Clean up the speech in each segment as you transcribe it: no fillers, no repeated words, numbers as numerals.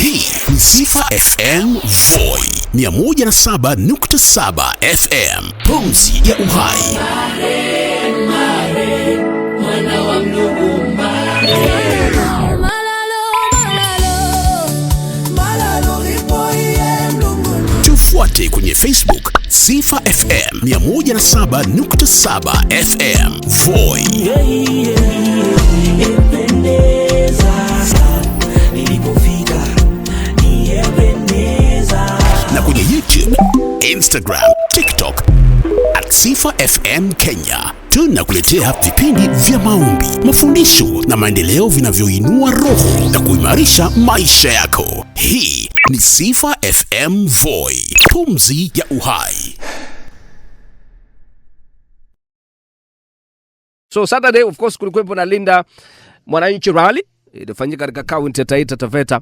Hii ni Sifa FM Voi 107.7 FM, pumzi ya uhai. Mwana wa mdogo tufuate kwenye Facebook Sifa FM 107.7 FM Voi. Na kwenye YouTube, Instagram, TikTok @Sifa FM Kenya. Tunakuletea vipindi vya maombi, mafundisho na maendeleo vinavyoinua roho na kuimarisha maisha yako. Hii ni Sifa FM Voi, pumzi ya uhai. So Saturday of course kulikuwepo na Linda Mwananchi Rally ilifanyika katika kaunti ya Taita Taveta.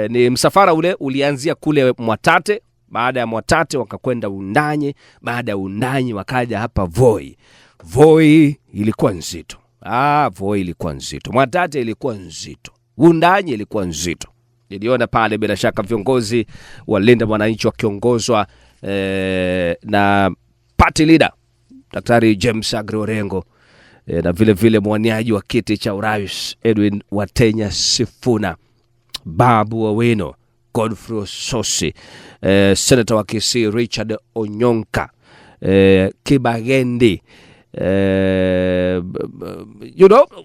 Ni msafara ule ulianzia kule Mwatate, baada ya Mwatate wakakwenda Undanyi, baada ya Undanyi wakaja hapa Voi. Voi ilikuwa nzito. Voi ilikuwa nzito. Mwatate ilikuwa nzito. Undanyi ilikuwa nzito. Niliona pale bila shaka viongozi wa Linda Mwananchi wakiongozwa na party leader Daktari James Agri-Orengo, na vile vile mwaniaji wa kiti cha urais Edwin Watenya Sifuna, Babu Owino, Godfrey Osotsi, Senator wa Kisii Richard Onyonka, Kibagendi,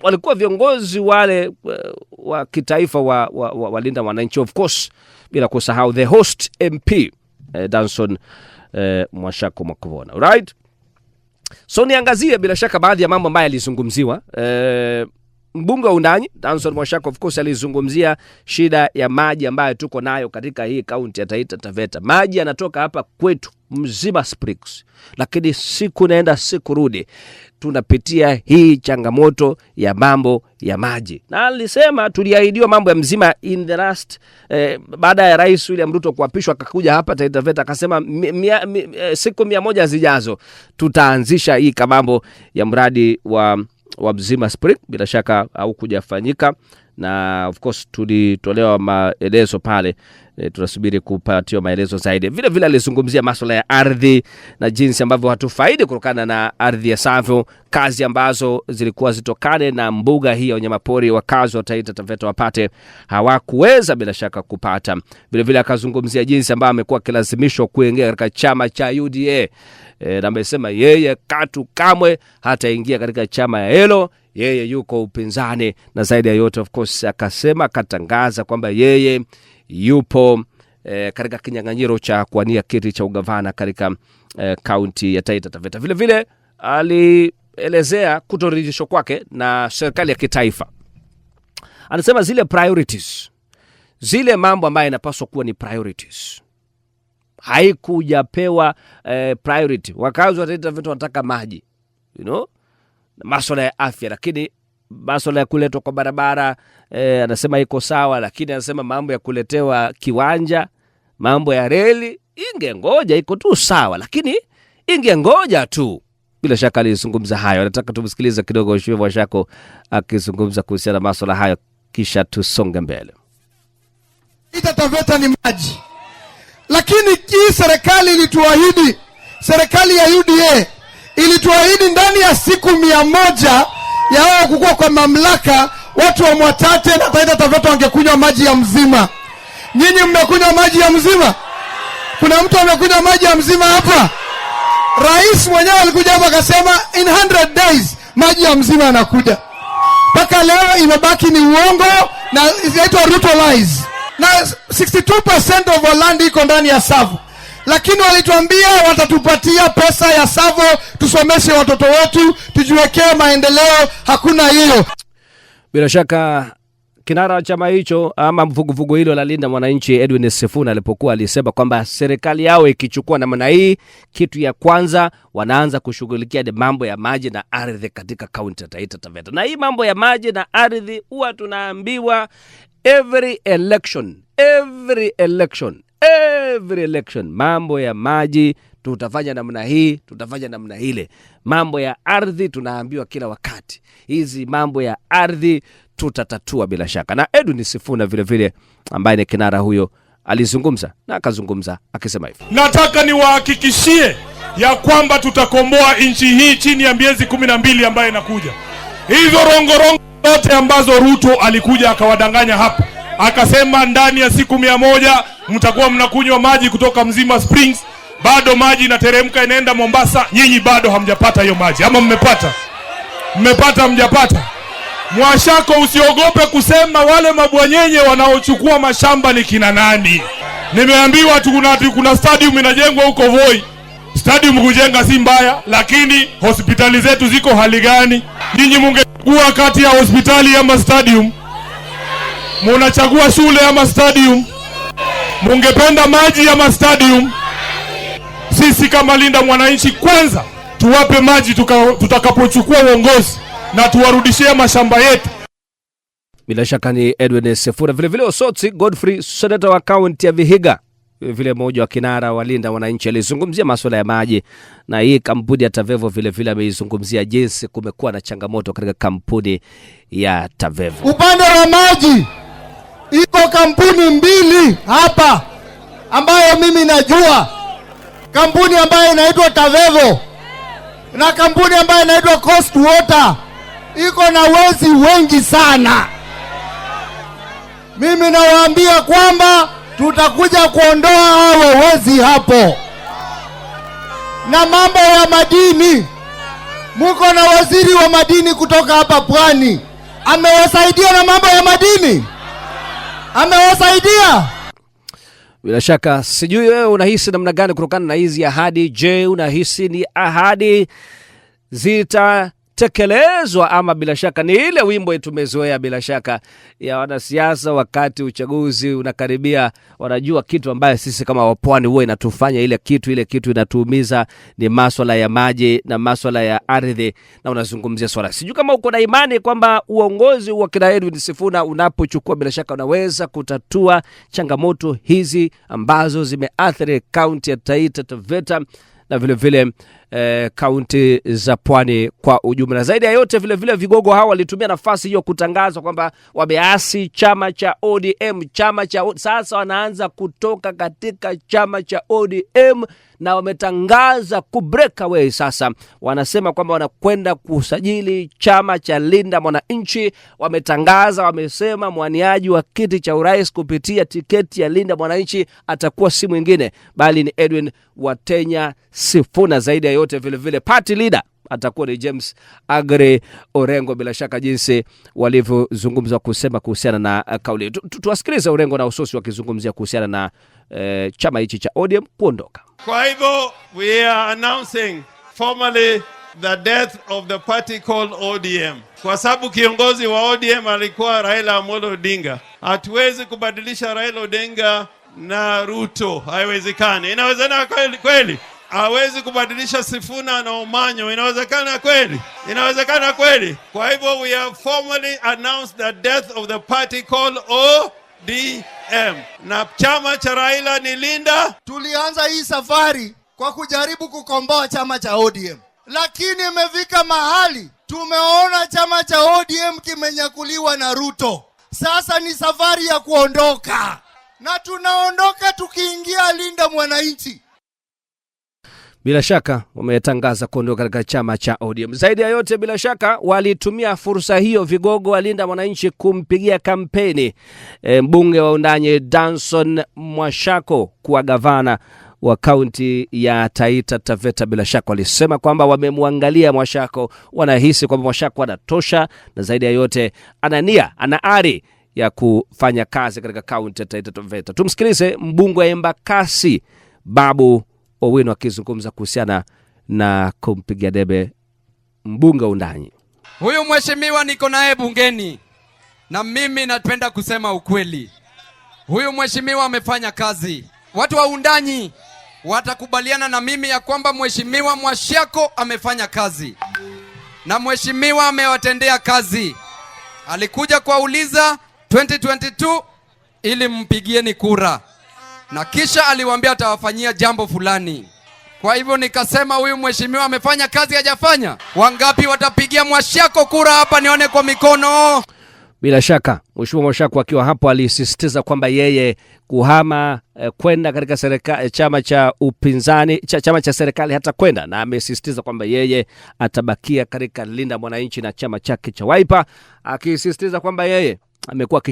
walikuwa viongozi wale wa kitaifa wa Linda Mwananchi, of course bila kusahau the host MP Danson Mwashako Makuvona. Right? So niangazie bila shaka baadhi ya mambo ambayo yalizungumziwa. Mbunge wa Undanyi Danson Mwashako of course alizungumzia shida ya maji ambayo tuko nayo katika hii kaunti ya Taita Taveta. Maji yanatoka hapa kwetu Mzima Springs, lakini siku naenda siku rudi tunapitia hii changamoto ya mambo ya maji. Na alisema tuliahidiwa mambo ya Mzima in the last baada ya Rais William Ruto kuapishwa akakuja hapa Taita Taveta akasema siku 100 zijazo tutaanzisha hii mambo ya mradi wa Mzima Spring. Bila shaka au kujafanyika, na of course tulitolewa maelezo pale. Tunasubiri kupatiwa maelezo zaidi. Vile vile alizungumzia masuala ya ardhi na jinsi ambavyo hatufaidi kutokana na ardhi ya Savo, kazi ambazo zilikuwa zitokane na mbuga hii ya wanyamapori wakazi wa Taita Taveta wapate hawakuweza bila shaka kupata. Vile vile akazungumzia jinsi ambavyo amekuwa kilazimishwa kuingia katika chama cha UDA. Na amesema yeye kamwe hataingia katika chama ya hilo, yeye yuko upinzani, na zaidi ya yote of course akasema katangaza kwamba yeye yupo katika kinyang'anyiro cha kuwania kiti cha ugavana katika kaunti ya Taita Taveta. Vile vile alielezea kutoridhishwa kwake na serikali ya kitaifa. Anasema zile priorities, zile mambo ambayo yanapaswa kuwa ni priorities, haikujapewa priority. Wakazi wa Taita Taveta wanataka maji, masuala ya afya, lakini masuala ya kuletwa kwa barabara anasema iko sawa, lakini anasema mambo ya kuletewa kiwanja, mambo ya reli ingengoja, iko tu sawa, lakini ingengoja tu. Bila shaka alizungumza hayo. Nataka tumsikilize kidogo Shivyo Mwashako akizungumza kuhusiana na masuala hayo, kisha tusonge mbele. Taita Taveta ni maji, lakini hii serikali ilituahidi, serikali ya UDA ilituahidi ndani ya siku 100 ya wao kukua kwa mamlaka, watu wa Mwatate na Taita Taveta wangekunywa maji ya Mzima. Nyinyi mmekunywa maji ya Mzima? Kuna mtu amekunywa maji ya Mzima hapa? Rais mwenyewe alikuja hapa akasema in 100 days maji ya Mzima yanakuja. Mpaka leo imebaki ni uongo na inaitwa Ruto lies. Na 62% of our land iko ndani ya Savo, lakini walituambia watatupatia pesa ya Savo tusomeshe watoto wetu, tujiwekee maendeleo. Hakuna hiyo. Bila shaka kinara chama hicho ama mvuguvugu hilo la Linda Mwananchi Edwin Sifuna alipokuwa alisema kwamba serikali yao ikichukua namna hii, kitu ya kwanza wanaanza kushughulikia mambo ya maji na ardhi katika kaunti ya Taita Taveta. Na hii mambo ya maji na ardhi huwa tunaambiwa every election every election. Mambo ya maji tutafanya namna hii, tutafanya namna ile. Mambo ya ardhi tunaambiwa kila wakati, hizi mambo ya ardhi tutatatua bila shaka. Na Edwin Sifuna vile vile ambaye ni kinara huyo alizungumza na akazungumza akisema hivi: nataka niwahakikishie ya kwamba tutakomboa nchi hii chini ya miezi 12 ambayo inakuja. Hizo rongorongo zote ambazo Ruto alikuja akawadanganya hapa, akasema ndani ya siku 100 mtakuwa mnakunywa maji kutoka Mzima Springs, bado maji inateremka inaenda Mombasa. Nyinyi bado hamjapata hiyo maji, ama mmepata? Mmepata? Mjapata? Mwashako, usiogope kusema wale mabwanyenye wanaochukua mashamba ni kina nani. Nimeambiwa kuna stadium inajengwa huko Voi. Stadium kujenga si mbaya, lakini hospitali zetu ziko hali gani? Ninyi mungechagua kati ya hospitali ama stadium? Munachagua shule ama stadium? Mungependa maji ama stadium? Sisi kama Linda Mwananchi, kwanza tuwape maji tutakapochukua uongozi na tuwarudishie mashamba yetu. Bila shaka ni Edwin Sifuna. Vile vile Osotsi Godfrey, senator wa kaunti ya Vihiga, vile mmoja wa kinara wa Linda Mwananchi, alizungumzia masuala ya maji, na hii kampuni ya Tavevo vile vile ameizungumzia jinsi kumekuwa na changamoto katika kampuni ya Tavevo. Upande wa maji iko kampuni mbili hapa ambayo mimi najua, kampuni ambayo inaitwa Tavevo na kampuni ambayo inaitwa Coast Water. Iko na wezi wengi sana. Mimi nawaambia kwamba tutakuja kuondoa hao wezi hapo. Na mambo ya madini, muko na waziri wa madini kutoka hapa Pwani, amewasaidia na mambo ya madini? Amewasaidia? Bila shaka, sijui wewe unahisi namna gani kutokana na hizi ahadi. Je, unahisi ni ahadi zitatekelezwa ama bila shaka ni ile wimbo tumezoea bila shaka ya wanasiasa wakati uchaguzi unakaribia, wanajua kitu ambaye sisi kama wapwani huwa inatufanya ile kitu inatuumiza ni masuala ya maji na masuala ya ardhi, na unazungumzia swala. Sijui kama uko na imani kwamba uongozi wa kina Edwin Sifuna unapochukua bila shaka unaweza kutatua changamoto hizi ambazo zimeathiri kaunti ya Taita Taveta na vile vile kaunti za Pwani kwa ujumla. Zaidi ya yote vile vile vigogo hao walitumia nafasi hiyo kutangaza kwamba wameasi chama cha ODM. Sasa wanaanza kutoka katika chama cha ODM na wametangaza kubreak away. Sasa wanasema kwamba wanakwenda kusajili chama cha Linda Mwananchi. Wametangaza, wamesema mwaniaji wa kiti cha urais kupitia tiketi ya Linda Mwananchi atakuwa si mwingine bali ni Edwin Watenya Sifuna. Zaidi ya yote vile vile party leader atakuwa ni James Agre Orengo. Bila shaka jinsi walivyozungumza kuhusiana na kauli. Tuwasikilize Orengo na Usosi wakizungumzia kuhusiana na chama hichi cha ODM kuondoka. Kwa hivyo we are announcing formally the death of the party called ODM. Kwa sababu kiongozi wa ODM alikuwa Raila Amolo Odinga. Hatuwezi kubadilisha Raila Odinga na Ruto, haiwezekani. Inawezekana kweli? Hawezi kubadilisha Sifuna na Omanyo, inawezekana kweli? Inawezekana kweli? Kwa hivyo we have formally announced the death of the party called ODM. Na chama cha Raila ni Linda. Tulianza hii safari kwa kujaribu kukomboa chama cha ODM, lakini imefika mahali tumeona chama cha ODM kimenyakuliwa na Ruto. Sasa ni safari ya kuondoka, na tunaondoka tukiingia Linda Mwananchi. Bila shaka wametangaza kuondoka katika chama cha ODM. Zaidi ya yote bila shaka walitumia fursa hiyo vigogo wa Linda Mwananchi kumpigia kampeni mbunge wa Undani Danson Mwashako kuwa gavana wa kaunti ya Taita Taveta. Bila shaka walisema kwamba wamemwangalia Mwashako, wanahisi kwamba Mwashako anatosha, na zaidi ya yote ana ari ya kufanya kazi katika kaunti ya Taita Taveta. Tumsikilize mbunge wa Embakasi Babu Owino akizungumza kuhusiana na kumpigia debe mbunge Undani. Huyu mheshimiwa niko naye bungeni, na mimi napenda kusema ukweli. Huyu mheshimiwa amefanya kazi. Watu wa Undani watakubaliana na mimi ya kwamba mheshimiwa Mwashako amefanya kazi, na mheshimiwa amewatendea kazi. Alikuja kuuliza 2022 ili mpigieni kura, na kisha aliwaambia atawafanyia jambo fulani. Kwa hivyo nikasema huyu mheshimiwa amefanya kazi hajafanya? Wangapi watapigia Mwashako kura hapa nione kwa mikono? Bila shaka Mheshimiwa Mwashako akiwa hapo alisisitiza kwamba yeye kuhama kwenda katika chama cha upinzani chama cha serikali hata kwenda, na amesisitiza kwamba yeye atabakia katika Linda Mwananchi na chama chake cha Wiper, akisisitiza kwamba yeye amekuwa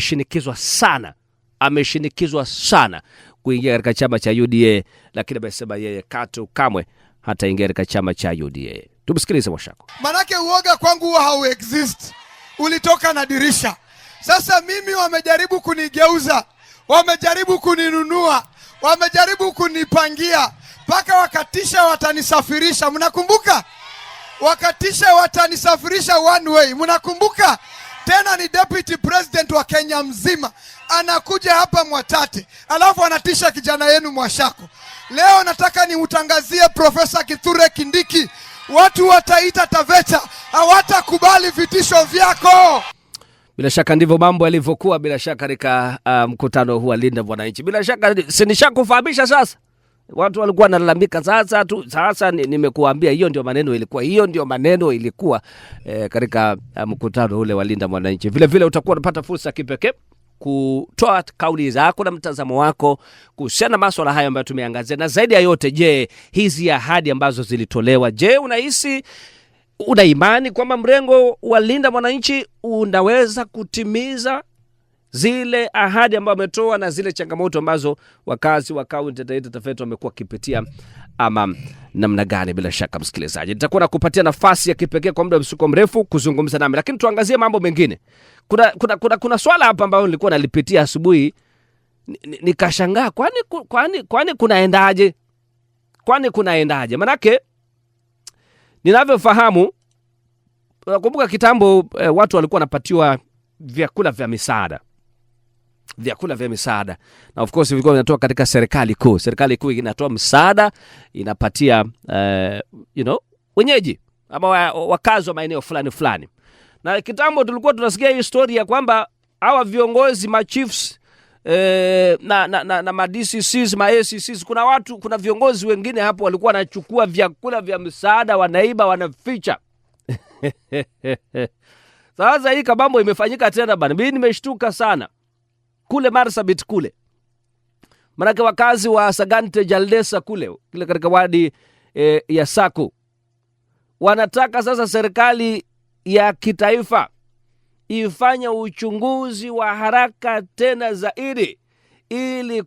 ameshinikizwa sana kuingia katika chama cha UDA, lakini amesema yeye kamwe hataingia katika chama cha UDA. Tumsikilize Mwashako. Manake uoga kwangu huwa hau exist. Ulitoka na dirisha. Sasa mimi wamejaribu kunigeuza, wamejaribu kuninunua, wamejaribu kunipangia, paka wakatisha watanisafirisha. Mnakumbuka? Wakatisha watanisafirisha one way. Mnakumbuka? Tena ni deputy president wa Kenya mzima anakuja hapa Mwatate, alafu anatisha kijana yenu Mwashako. Leo nataka niutangazie Profesa Kithure Kindiki, watu wataita Taveta, hawatakubali vitisho vyako. Bila shaka ndivyo mambo yalivyokuwa bila shaka katika mkutano huu wa Linda Mwananchi. Bila shaka sinishakufahamisha sasa. Watu walikuwa wanalalamika sasa nimekuambia hiyo ndio maneno ilikuwa katika mkutano ule wa Linda Mwananchi. Vile vile utakuwa unapata fursa kipekee kutoa kauli zako na mtazamo wako kuhusiana masuala haya ambayo tumeangazia, na zaidi ya yote, je, hizi ahadi ambazo zilitolewa, je, una imani kwamba mrengo wa Linda Mwananchi unaweza kutimiza zile ahadi ambazo ametoa na zile changamoto ambazo wakazi wa kaunti ya Taveta wamekuwa kipitia, ama namna gani? Bila shaka msikilizaji, nitakuwa nakupatia nafasi ya kipekee kwa muda msuko mrefu kuzungumza nami, lakini tuangazie mambo mengine. Kuna swala hapa ambalo nilikuwa nalipitia asubuhi, nikashangaa kwani kunaendaje? Manake ninavyofahamu, nakumbuka kitambo watu walikuwa wanapatiwa vyakula vya misaada, na of course vilikuwa vinatoka katika serikali kuu inatoa msaada, inapatia wenyeji ama wakazi wa maeneo fulani. Na kitambo tulikuwa tunasikia hii story ya kwamba hawa viongozi ma chiefs na ma DCCs, ma ACCs, kuna viongozi wengine hapo walikuwa wanachukua vyakula vya msaada, wanaiba, wanaficha. Sasa hii kabambo imefanyika tena bana. Mimi nimeshtuka sana kule Marsabit kule. Manake wakazi wa Sagante Jaldesa kule katika wadi ya Saku wanataka sasa serikali ya kitaifa ifanye uchunguzi wa haraka tena zaidi ili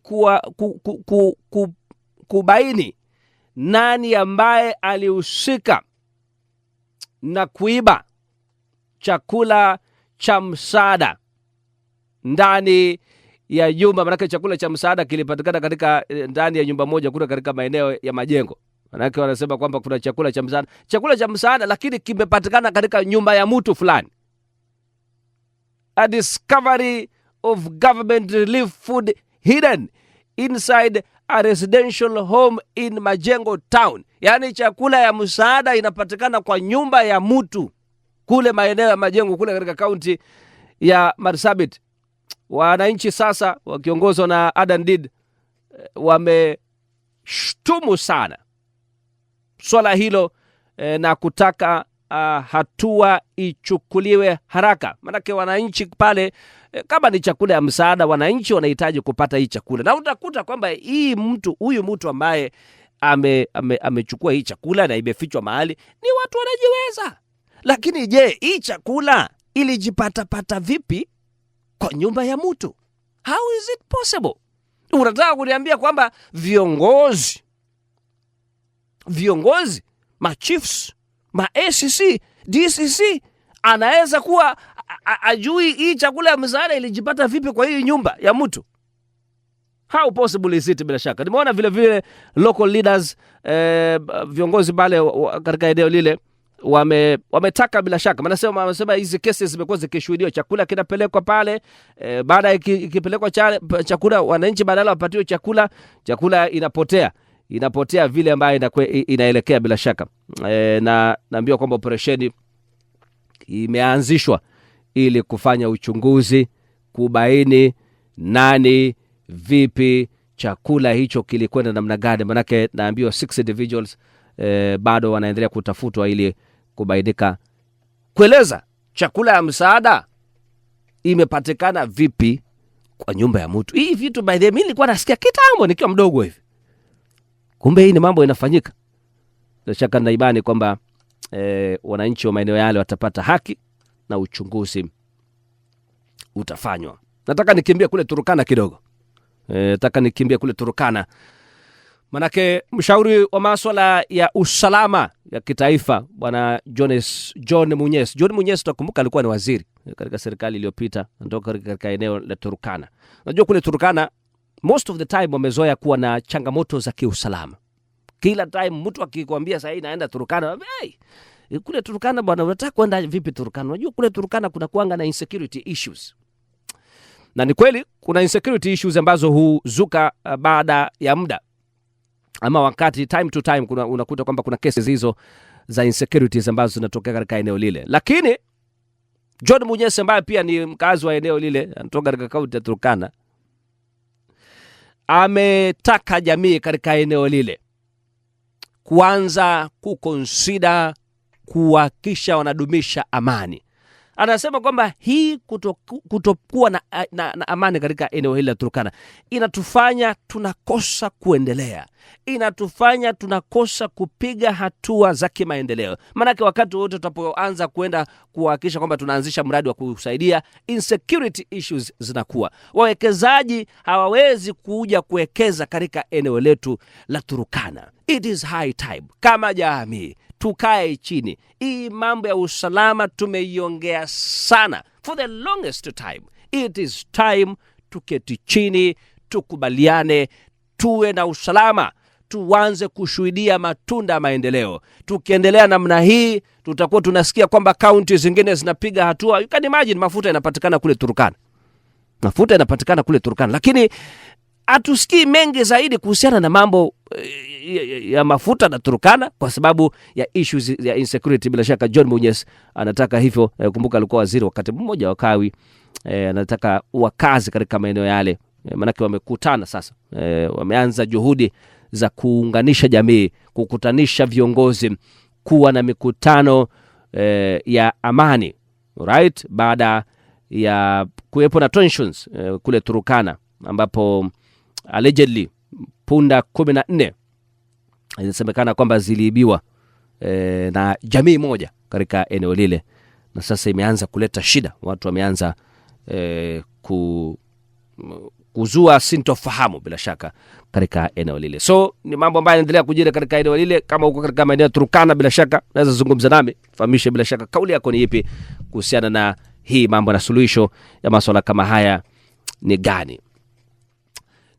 kubaini nani ambaye alihusika na kuiba chakula cha msaada ndani ya nyumba. Manake chakula cha msaada kilipatikana katika ndani ya nyumba moja kule katika maeneo ya Majengo. Manake wanasema kwamba kuna chakula cha msaada lakini kimepatikana katika nyumba ya mtu fulani. A discovery of government relief food hidden inside a residential home in Majengo town. Yani chakula ya msaada inapatikana kwa nyumba ya mtu kule maeneo ya Majengo kule katika kaunti ya Marsabit. Wananchi sasa wakiongozwa na Adan Did wameshtumu sana swala hilo na kutaka hatua ichukuliwe haraka. Manake wananchi pale, kama ni chakula ya msaada, wananchi wanahitaji kupata hii chakula. Na utakuta kwamba huyu mtu ambaye amechukua hii chakula na imefichwa mahali ni watu wanajiweza. Lakini je, hii chakula ilijipata vipi kwa nyumba ya mtu? How is it possible? Unataka kuniambia kwamba viongozi, ma chiefs, ma ACC, DCC anaweza kuwa ajui hii chakula ya msaada ilijipata vipi kwa hii nyumba ya mtu? How possible is it? Bila shaka nimeona vile vile local leaders, viongozi pale katika eneo lile wametaka, bila shaka wanasema hizi cases zimekuwa zikishuhudiwa, chakula kinapelekwa pale, baada ikipelekwa chakula, wananchi badala wapatiwe chakula inapotea vile ambayo inaelekea. Bila shaka na naambiwa kwamba operesheni imeanzishwa ili kufanya uchunguzi, kubaini nani vipi chakula hicho kilikwenda namna gani, manake naambiwa 6 individuals bado wanaendelea kutafutwa ili kubainika kueleza chakula ya msaada imepatikana vipi kwa nyumba ya mtu. Hii vitu by the way nilikuwa nasikia kitambo nikiwa mdogo hivi, kumbe hii ni mambo inafanyika. Bila shaka na imani kwamba wananchi wa maeneo yale watapata haki na uchunguzi utafanywa. Nataka nikimbie kule Turkana kidogo. Manake mshauri wa masuala ya usalama ya kitaifa bwana John Munyes tutakumbuka alikuwa ni waziri katika serikali iliyopita, natoka katika eneo la Turkana. Unajua kule Turkana most of the time wamezoea kuwa na changamoto za kiusalama. Kila time mtu akikwambia sasa naenda Turkana, kule Turkana bwana unataka kwenda vipi Turkana? Unajua kule Turkana kuna kuanga na insecurity issues. Na ni kweli kuna insecurity issues ambazo huzuka baada ya muda ama wakati time to time unakuta kwamba kuna cases hizo za insecurities ambazo zinatokea katika eneo lile. Lakini John Munyes ambaye pia ni mkazi wa eneo lile, anatoka katika kaunti ya Turkana, ametaka jamii katika eneo lile kuanza kuconsider kuhakikisha wanadumisha amani. Anasema kwamba hii kutokuwa na amani katika eneo hili la Turkana inatufanya tunakosa kuendelea, inatufanya tunakosa kupiga hatua za kimaendeleo. Maana wakati wote tutapoanza kwenda kuhakikisha kwamba tunaanzisha mradi wa kusaidia, insecurity issues zinakuwa. Wawekezaji hawawezi kuja kuwekeza katika eneo letu la Turkana. It is high time kama jamii tukae chini. Hii mambo ya usalama tumeiongea sana for the longest time. It is time tuketi chini, tukubaliane, tuwe na usalama, tuanze kushuhudia matunda ya maendeleo. Tukiendelea namna hii tutakuwa tunasikia kwamba counties zingine zinapiga hatua. You can imagine mafuta yanapatikana kule Turkana. Lakini hatusikii mengi zaidi kuhusiana na mambo ya mafuta na Turkana kwa sababu ya issues ya insecurity. Bila shaka John Munyes anataka hivyo. Kumbuka alikuwa waziri wakati mmoja wa kawi. Anataka wakazi katika maeneo yale. Manake wamekutana sasa. Wameanza juhudi za kuunganisha jamii, kukutanisha viongozi, kuwa na mikutano ya amani. Right? Baada ya kuwepo na tensions kule Turkana ambapo allegedly punda 14 inasemekana kwamba ziliibiwa na jamii moja katika eneo lile, na sasa imeanza kuleta shida. Watu wameanza kuzua sintofahamu bila shaka katika eneo lile. So ni mambo ambayo yanaendelea kujiri katika eneo lile. Kama uko katika maeneo ya Turkana, bila shaka naweza zungumza nami, fahamisha bila shaka kauli yako ni ipi kuhusiana na hii mambo na suluhisho ya masuala kama haya ni gani.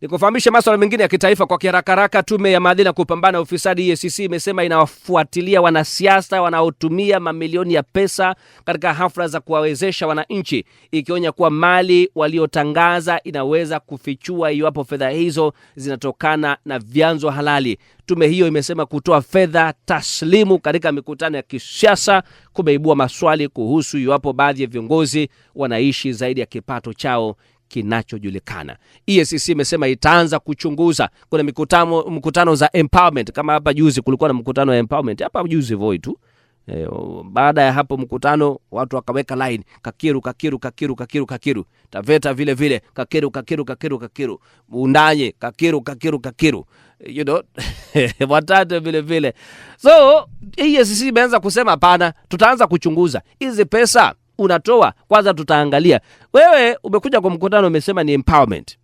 Nikufahamisha masuala mengine ya kitaifa kwa kiharaka. Tume ya maadili na kupambana ufisadi EACC imesema inawafuatilia wanasiasa wanaotumia mamilioni ya pesa katika hafla za kuwawezesha wananchi, ikionya kuwa mali waliotangaza inaweza kufichua iwapo fedha hizo zinatokana na vyanzo halali. Tume hiyo imesema kutoa fedha taslimu katika mikutano ya kisiasa kumeibua maswali kuhusu iwapo baadhi ya viongozi wanaishi zaidi ya kipato chao kinachojulikana. EACC imesema itaanza kuchunguza. Kuna mkutano za empowerment, kama hapa juzi kulikuwa na mkutano wa empowerment hapa juzi voi tu. Baada ya hapo mkutano watu wakaweka line Kakiru Taveta vile Kakiru Undanye Kakiru you know watatu vile. So EACC imeanza kusema hapana, tutaanza kuchunguza hizi pesa unatoa. Kwanza tutaangalia wewe umekuja kwa mkutano umesema ni empowerment,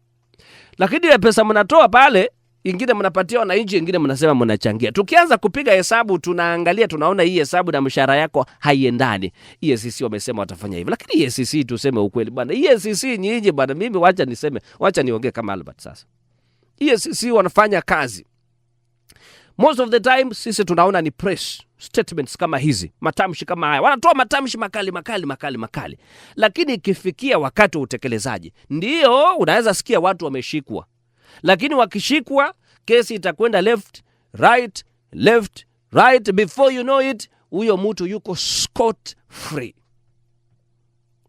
lakini ile pesa mnatoa pale ingine mnapatia wananchi, ingine mnasema mnachangia. Tukianza kupiga hesabu tunaangalia tunaona hii hesabu na mshahara yako haiendani. EACC wamesema watafanya hivyo, lakini EACC tuseme ukweli bwana, EACC nyinyi bwana, mimi wacha niongee kama Albert sasa. EACC wanafanya kazi most of the time, sisi tunaona ni press statements kama hizi, matamshi kama haya, wanatoa matamshi makali, lakini ikifikia wakati wa utekelezaji ndio unaweza sikia watu wameshikwa, lakini wakishikwa kesi itakwenda left right, before you know it huyo mtu yuko scot free.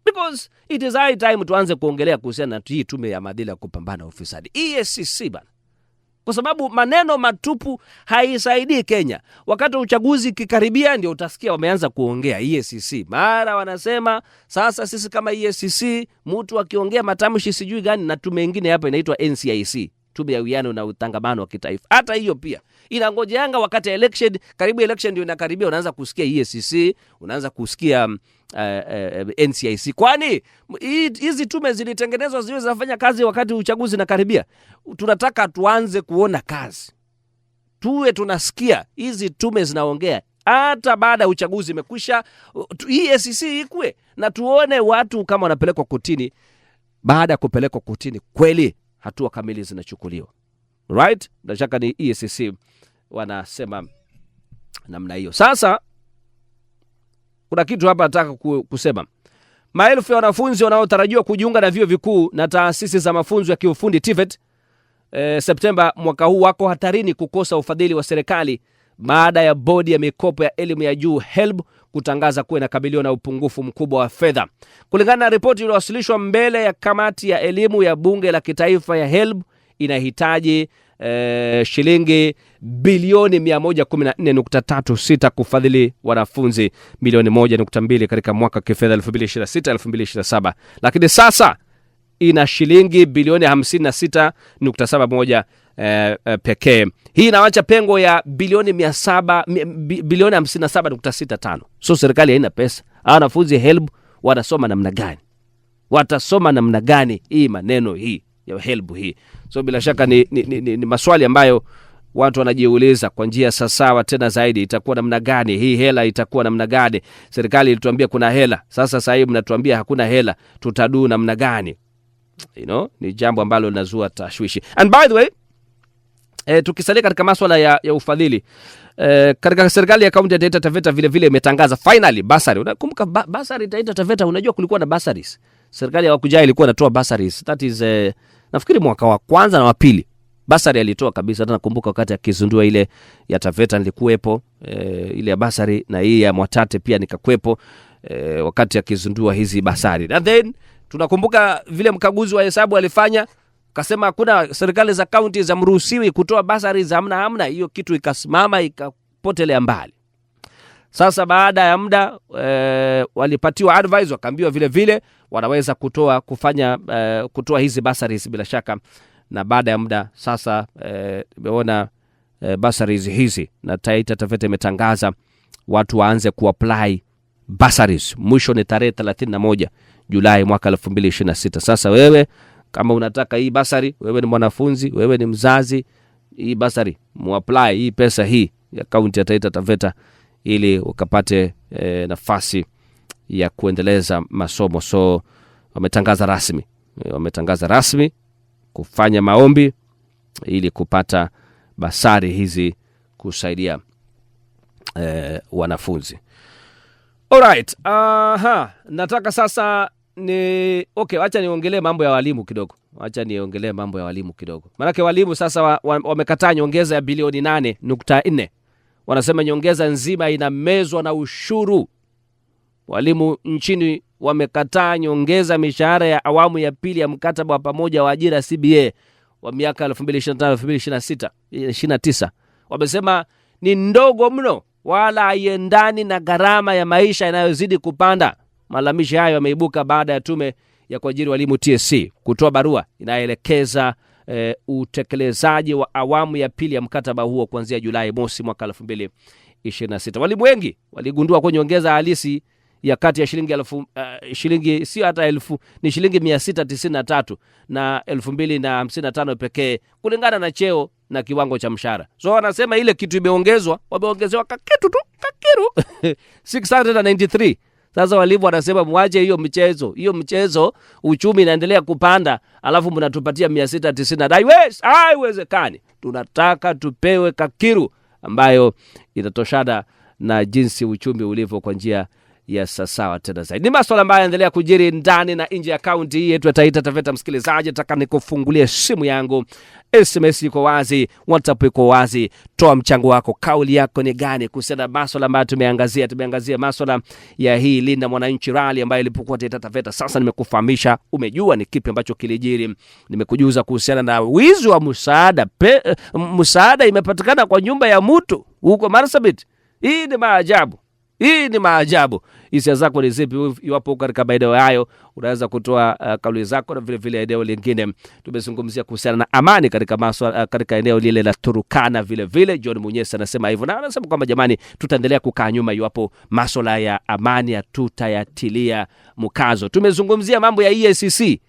Because it is high time tuanze kuongelea kuhusiana na hii tume ya maadili ya kupambana ufisadi EACC bana. Kwa sababu maneno matupu haisaidii Kenya. Wakati uchaguzi kikaribia ndio utasikia wameanza kuongea EACC. Mara wanasema sasa sisi kama EACC mtu akiongea matamshi sijui gani, na tume nyingine hapa inaitwa NCIC, tume ya uwiano na utangamano wa kitaifa. Hata hiyo pia inangojeanga wakati election, karibu election ndio inakaribia, unaanza kusikia EACC, unaanza kusikia NCIC. Kwani hizi tume zilitengenezwa ziwe zinafanya kazi wakati uchaguzi unakaribia? Tunataka tuanze kuona kazi, tuwe tunasikia hizi tume zinaongea hata baada ya uchaguzi imekwisha. EACC ikue na tuone watu kama wanapelekwa kotini. Baada ya kupelekwa kotini kweli hatua kamili zinachukuliwa, right? Na shaka ni EACC wanasema namna hiyo. Sasa kuna kitu hapa nataka kusema. Maelfu ya wanafunzi wanaotarajiwa kujiunga na vyuo vikuu na taasisi za mafunzo ya kiufundi TVET Septemba mwaka huu wako hatarini kukosa ufadhili wa serikali baada ya bodi ya mikopo ya elimu ya juu HELB kutangaza kuwa inakabiliwa na upungufu mkubwa wa fedha. Kulingana na ripoti iliyowasilishwa mbele ya kamati ya elimu ya bunge la kitaifa, ya HELB inahitaji shilingi bilioni 114.36 kufadhili wanafunzi milioni 1.2 katika mwaka kifedha 2026-2027. Lakini sasa ina shilingi bilioni 56.71 pekee. Hii inawacha pengo ya bilioni 57.65. So serikali haina pesa. Wanafunzi HELB wanasoma namna gani? Watasoma namna gani hii maneno hii ya HELB hii? So bila shaka ni maswali ambayo watu wanajiuliza kwa njia sawa tena zaidi. Itakuwa namna gani hii hela? Itakuwa namna gani? Serikali ilituambia kuna hela, sasa hivi mnatuambia hakuna hela, tutadu namna gani? Ni jambo ambalo linazua tashwishi. And by the way, tukisalia katika masuala ya ufadhili, katika serikali ya kaunti ya Taita Taveta vile vile imetangaza finally basari. Unakumbuka basari Taita Taveta? Unajua kulikuwa na basaris. Serikali ya Wakujai ilikuwa inatoa basaris. That is nafikiri mwaka wa kwanza na wa pili basari alitoa kabisa. Nakumbuka wakati akizundua ile ya Taveta nilikuwepo, ile ya basari, na hii ya Mwatate pia nikakuepo wakati akizundua hizi basari. And then tunakumbuka vile mkaguzi wa hesabu alifanya, kasema hakuna serikali za kaunti za mruhusiwi kutoa basari za hamna. Hiyo kitu ikasimama, ikapotelea mbali. Sasa baada ya muda walipatiwa advice, wakaambiwa vile vile wanaweza kutoa hizi basaris bila shaka. Na baada ya muda sasa tumeona basaris hizi, na Taita Taveta imetangaza watu waanze kuapply basaris. Mwisho ni tarehe 31 Julai mwaka 2026. Sasa wewe kama unataka hii basari, wewe ni mwanafunzi, wewe ni mzazi, hii basari muapply hii pesa hii ya kaunti ya Taita Taveta ili ukapate nafasi ya kuendeleza masomo. So wametangaza rasmi kufanya maombi ili kupata basari hizi kusaidia wanafunzi. Alright. Nataka sasa acha niongelee mambo ya walimu kidogo. Maana walimu sasa wamekataa nyongeza ya bilioni 8.4. Wanasema nyongeza nzima inamezwa na ushuru. Walimu nchini wamekataa nyongeza mishahara ya awamu ya pili ya mkataba wa pamoja wa ajira CBA wa miaka 2025-2026-29. Wamesema ni ndogo mno, wala haiendani na gharama ya maisha inayozidi kupanda. Malalamishi hayo yameibuka baada ya tume ya kuajiri walimu TSC kutoa barua inayoelekeza utekelezaji wa awamu ya pili ya mkataba huo kuanzia Julai mosi mwaka 2026. Walimu wengi waligundua kwa nyongeza halisi ya kati ya shilingi sio hata elfu, ni shilingi 693 na 2055 pekee kulingana na cheo na kiwango cha mshahara. So wanasema ile kitu wameongezewa kakiru 693. Sasa walimu wanasema muache hiyo mchezo, uchumi inaendelea kupanda, alafu mnatupatia 690. Haiwezekani. Tunataka tupewe kakiru ambayo itatoshana na jinsi uchumi ulivyo kwa njia Yes, sawa tena zaidi. Ni masuala ambayo yanaendelea kujiri ndani na nje ya kaunti hii yetu ya Taita Taveta. Msikilizaji, nataka nikufungulie simu yangu. SMS iko wazi, WhatsApp iko wazi. Toa mchango wako, kauli yako ni gani kuhusiana na masuala ambayo tumeangazia? Tumeangazia masuala ya hii Linda Mwananchi Rally ambayo ilipokuwa Taita Taveta. Sasa nimekufahamisha, umejua ni kipi ambacho kilijiri. Nimekujuza kuhusiana na wizi wa msaada. Msaada imepatikana kwa nyumba ya mtu huko Marsabit. Hii ni maajabu. Hii ni maajabu. Hisia zako ni zipi iwapo katika maeneo hayo? Unaweza kutoa kauli zako, na vile vile eneo lingine tumezungumzia kuhusiana na amani katika masuala katika eneo lile la Turukana. Vile vile John Munyesa anasema hivyo, na anasema kwamba jamani, tutaendelea kukaa nyuma iwapo masuala ya amani tutayatilia mkazo. Tumezungumzia mambo ya EACC.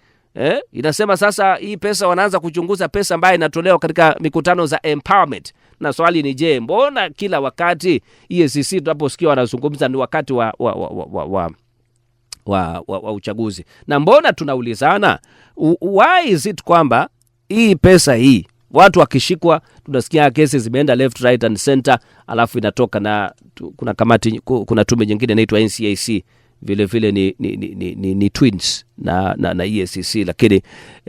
Inasema sasa hii pesa wanaanza kuchunguza pesa ambayo inatolewa katika mikutano za empowerment. Na swali ni je, mbona kila wakati EACC tunaposikia wanazungumza ni wakati wa uchaguzi? Na mbona tunaulizana why is it kwamba hii pesa hii watu wakishikwa tunasikia kesi zimeenda left right and center, alafu inatoka na kuna kamati, kuna tume nyingine inaitwa NCAC, vile vile ni twins na EACC, lakini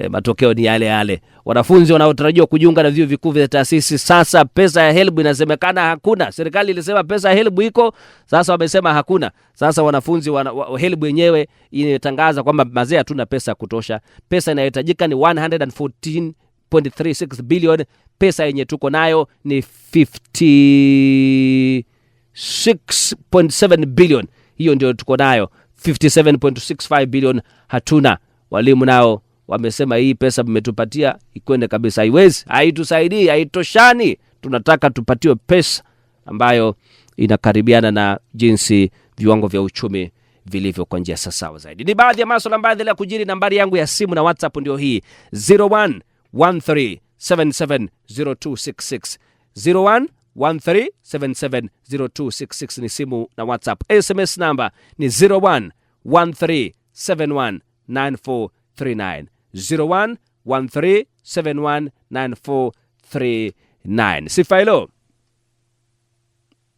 matokeo ni yale yale. Wanafunzi wanaotarajiwa kujiunga na vyuo vikuu vya taasisi, sasa pesa ya HELB inasemekana hakuna. Serikali ilisema pesa ya HELB iko, sasa wamesema hakuna. Sasa wanafunzi HELB wenyewe inatangaza kwamba mazee hatuna pesa ya kutosha. Pesa inayohitajika ni 114.36 billion. Pesa yenye tuko nayo ni 56.7 billion. Hiyo ndio tuko nayo. 57.65 billion hatuna. Walimu nao wamesema hii pesa mmetupatia ikwende kabisa, haiwezi, haitusaidii, haitoshani. Tunataka tupatiwe pesa ambayo inakaribiana na jinsi viwango vya uchumi vilivyo kwa njia sawa zaidi. Ni baadhi ya masuala ambayo yanaendelea kujiri. Nambari yangu ya simu na WhatsApp ndio hii 0113770266 0113770266 ni simu na WhatsApp. SMS number ni 0113719439 0113719439. Sifailo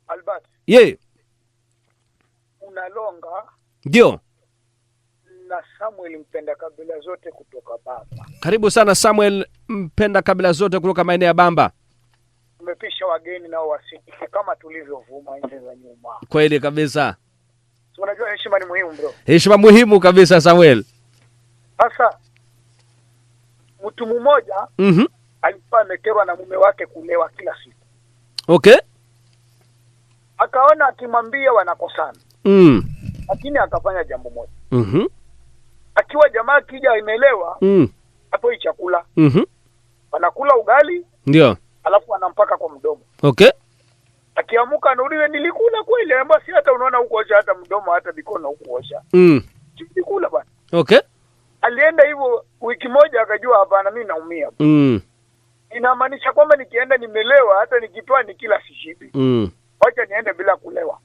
Albert, unalonga ndio na Samuel mpenda kabila zote kutoka Bamba. Karibu sana Samuel mpenda kabila zote kutoka maeneo ya Bamba. Umepisha wageni nao wasikike kama tulivyovuma nje za nyuma. Kweli kabisa. So unajua heshima ni muhimu bro. Heshima muhimu kabisa Samuel. Sasa mtu mmoja alikuwa amekerwa na mume wake kulewa kila siku. Okay. Akaona akimwambia wanakosana. Lakini akafanya jambo moja. Akiwa jamaa kija imelewa, hapo hii chakula. Wanakula ugali. Ndio. Alafu anampaka kwa mdomo. Okay. Akiamuka anauliza nilikula kweli? Amba si hata unaona huko osha hata mdomo hata mikono huko osha. Nilikula bwana. Okay. Alienda hivyo wiki moja akajua hapana mimi naumia. Inamaanisha kwamba nikienda nimelewa hata nikitoa nikila sishibi. Wacha niende bila kulewa.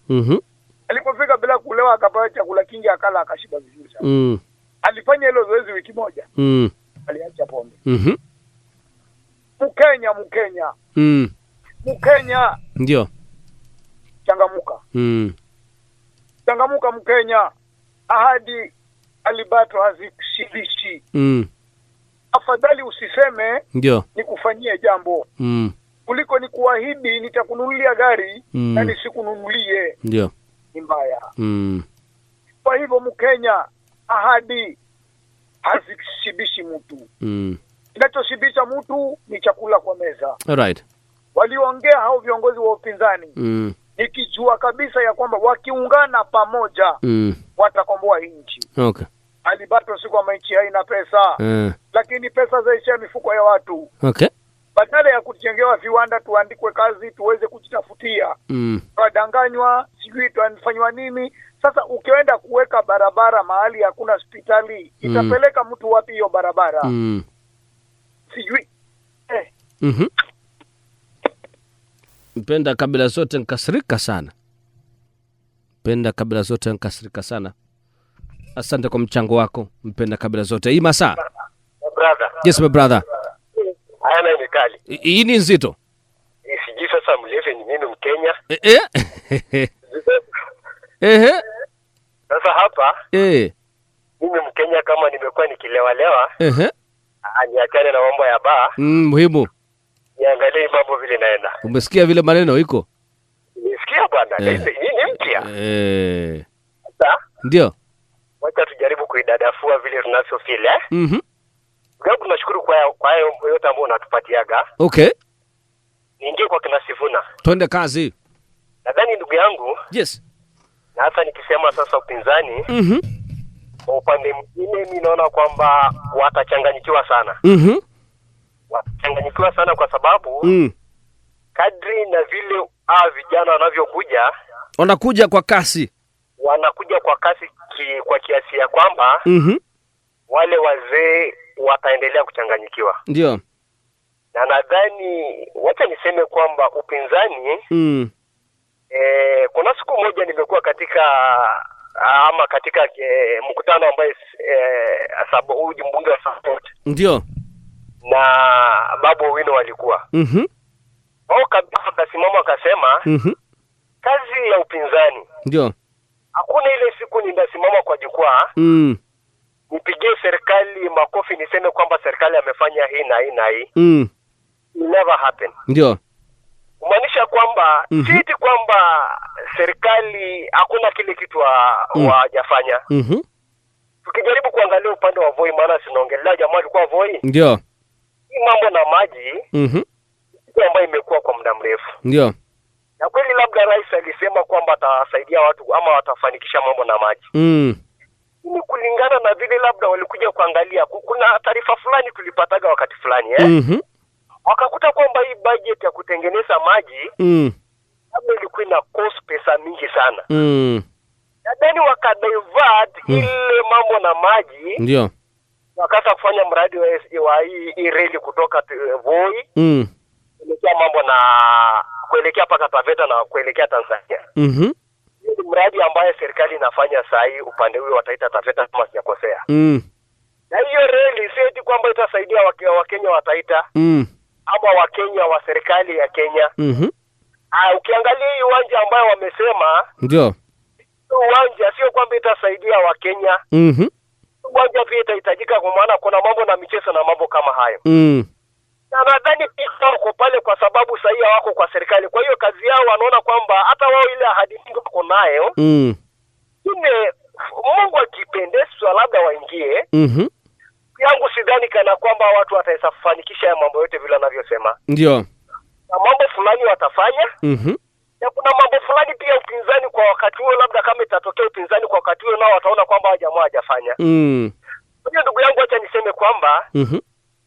Alipofika bila kulewa akapata chakula kingi akala akashiba vizuri sana. Alifanya hilo zoezi wiki moja. Aliacha pombe. Mkenya. Ndio. Changamuka. Changamuka Mkenya. Ahadi alibato hazishibishi. Afadhali usiseme ndio nikufanyie jambo. Kuliko nikuahidi nitakununulia gari na nisikununulie. Ndio. Ni mbaya. Kwa hivyo Mkenya, ahadi hazishibishi mtu. Kinachoshibisha mtu ni chakula kwa meza. Alright. Waliongea hao viongozi wa upinzani. Nikijua kabisa ya kwamba wakiungana pamoja watakomboa nchi. Okay. Alibato si kwamba nchi haina pesa. Lakini pesa zaisha mifuko ya watu. Okay. Badala ya kujengewa viwanda tuandikwe kazi tuweze kujitafutia. Tudanganywa, sijui tunafanywa nini. Sasa ukienda kuweka barabara mahali hakuna hospitali, itapeleka mtu wapi hiyo barabara? Sijui. Mpenda kabila zote nkasirika sana. Mpenda kabila zote nkasirika sana. Asante kwa mchango wako mpenda kabila zote. Hii masaa. Brother. Yes my brother. Haya ni kali. Hii ni nzito. Sijui sasa Museveni ni Mkenya. Sasa hapa mimi Mkenya kama nimekuwa nikilewalewa, niachane na mambo ya baa. Muhimu. Niangalie mambo vile naenda. Umesikia vile maneno iko? Nisikia bwana, ni mpya. Sasa ndio. Wacha tujaribu kuidadafua vile tunavyofeel Mungu tunashukuru kwa yote ambayo unatupatiaga. Okay. Niingie kwa kina Sifuna. Twende kazi. Nadhani ndugu yangu. Yes. Na hasa nikisema sasa upinzani. Kwa upande mwingine mimi naona kwamba watachanganyikiwa sana. Watachanganyikiwa sana kwa sababu kadri na vile vijana wanavyokuja, wanakuja kwa kasi. Wanakuja kwa kasi kwa kiasi ya kwamba wale wazee wataendelea kuchanganyikiwa. Ndio. Na nadhani wacha niseme kwamba upinzani kuna siku moja nimekuwa katika mkutano ambaye huyu mbunge wa support. Ndio. Na Babu Owino walikuwa. Wao kabisa akasimama akasema kazi ya upinzani. Ndio. Hakuna ile siku ninasimama kwa jukwaa nipigie serikali makofi niseme kwamba serikali amefanya hii na hii na hii. Never happen. Ndio. Kumaanisha kwamba sisi kwamba serikali hakuna kile kitu wajafanya. Tukijaribu kuangalia upande wa Voi, maana sinaongelea jamaa alikuwa Voi. Ndio. Hii mambo na maji kitu ambayo imekuwa kwa muda mrefu. Ndio. Na kweli labda rais alisema kwamba atasaidia watu ama watafanikisha mambo na maji. Ni kulingana na vile labda walikuja kuangalia. Kuna taarifa fulani tulipataga wakati fulani wakakuta kwamba hii budget ya kutengeneza maji labda ilikuwa ina cost pesa mingi sana. Nadhani wakadivert ile mambo na maji. Ndio. Wakaanza kufanya mradi wa hii reli kutoka Voi kuelekea mambo na kuelekea paka Taveta na kuelekea Tanzania. Hii ni mradi ambaye serikali inafanya saa hii upande huo wataita Taveta kama sijakosea. Na hiyo reli si eti kwamba itasaidia Wakenya wataita ama Wakenya wa serikali ya Kenya. Ukiangalia hii uwanja ambayo wamesema ndio. Uwanja sio kwamba itasaidia Wakenya. Uwanja pia itahitajika kwa maana kuna mambo na michezo na mambo kama hayo. Na nadhani pia wako pale kwa sababu sahi wako kwa serikali. Kwa hiyo kazi yao wanaona kwamba hata wao ile ahadi nyingi wako nayo. Mungu akipendezwa labda waingie. Yangu sidhani kana kwamba watu wataweza kufanikisha ya mambo yote vile wanavyosema. Ndio. Na mambo fulani watafanya. Na kuna mambo fulani pia upinzani kwa wakati huo labda kama itatokea upinzani kwa wakati huo nao wataona kwamba jamaa hajafanya. Kwa hiyo ndugu yangu acha niseme kwamba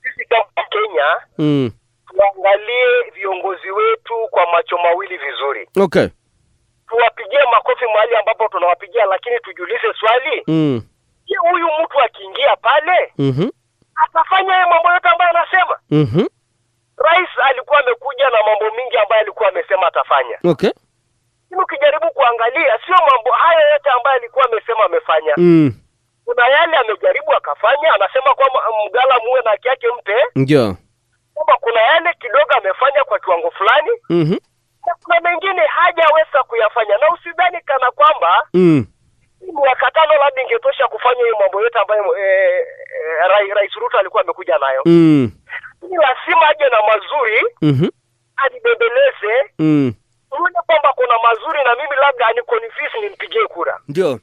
sisi kama Kenya tuangalie viongozi wetu kwa macho mawili vizuri. Okay. Tuwapigie makofi mahali ambapo tunawapigia lakini tujiulize swali. Je, huyu mtu akiingia pale atafanya yale mambo yote ambayo anasema? Rais alikuwa amekuja na mambo mingi ambayo alikuwa amesema atafanya. Okay. Ukijaribu kuangalia sio mambo haya yote ambayo alikuwa amesema amefanya. Kuna yale amejaribu akafanya, anasema kwamba mgala muwe na haki yake mpe. Ndio. Kwamba kuna yale kidogo amefanya kwa kiwango fulani. Na kuna mengine hajaweza kuyafanya. Na usidhani kana kwamba mwaka 5 labda ingetosha kufanya hiyo mambo yote ambayo Rais Ruto alikuwa amekuja nayo. Ni lazima aje na mazuri. Adibembeleze. Uone kwamba kuna mazuri na mimi labda aniconvince nimpigie kura. Ndio.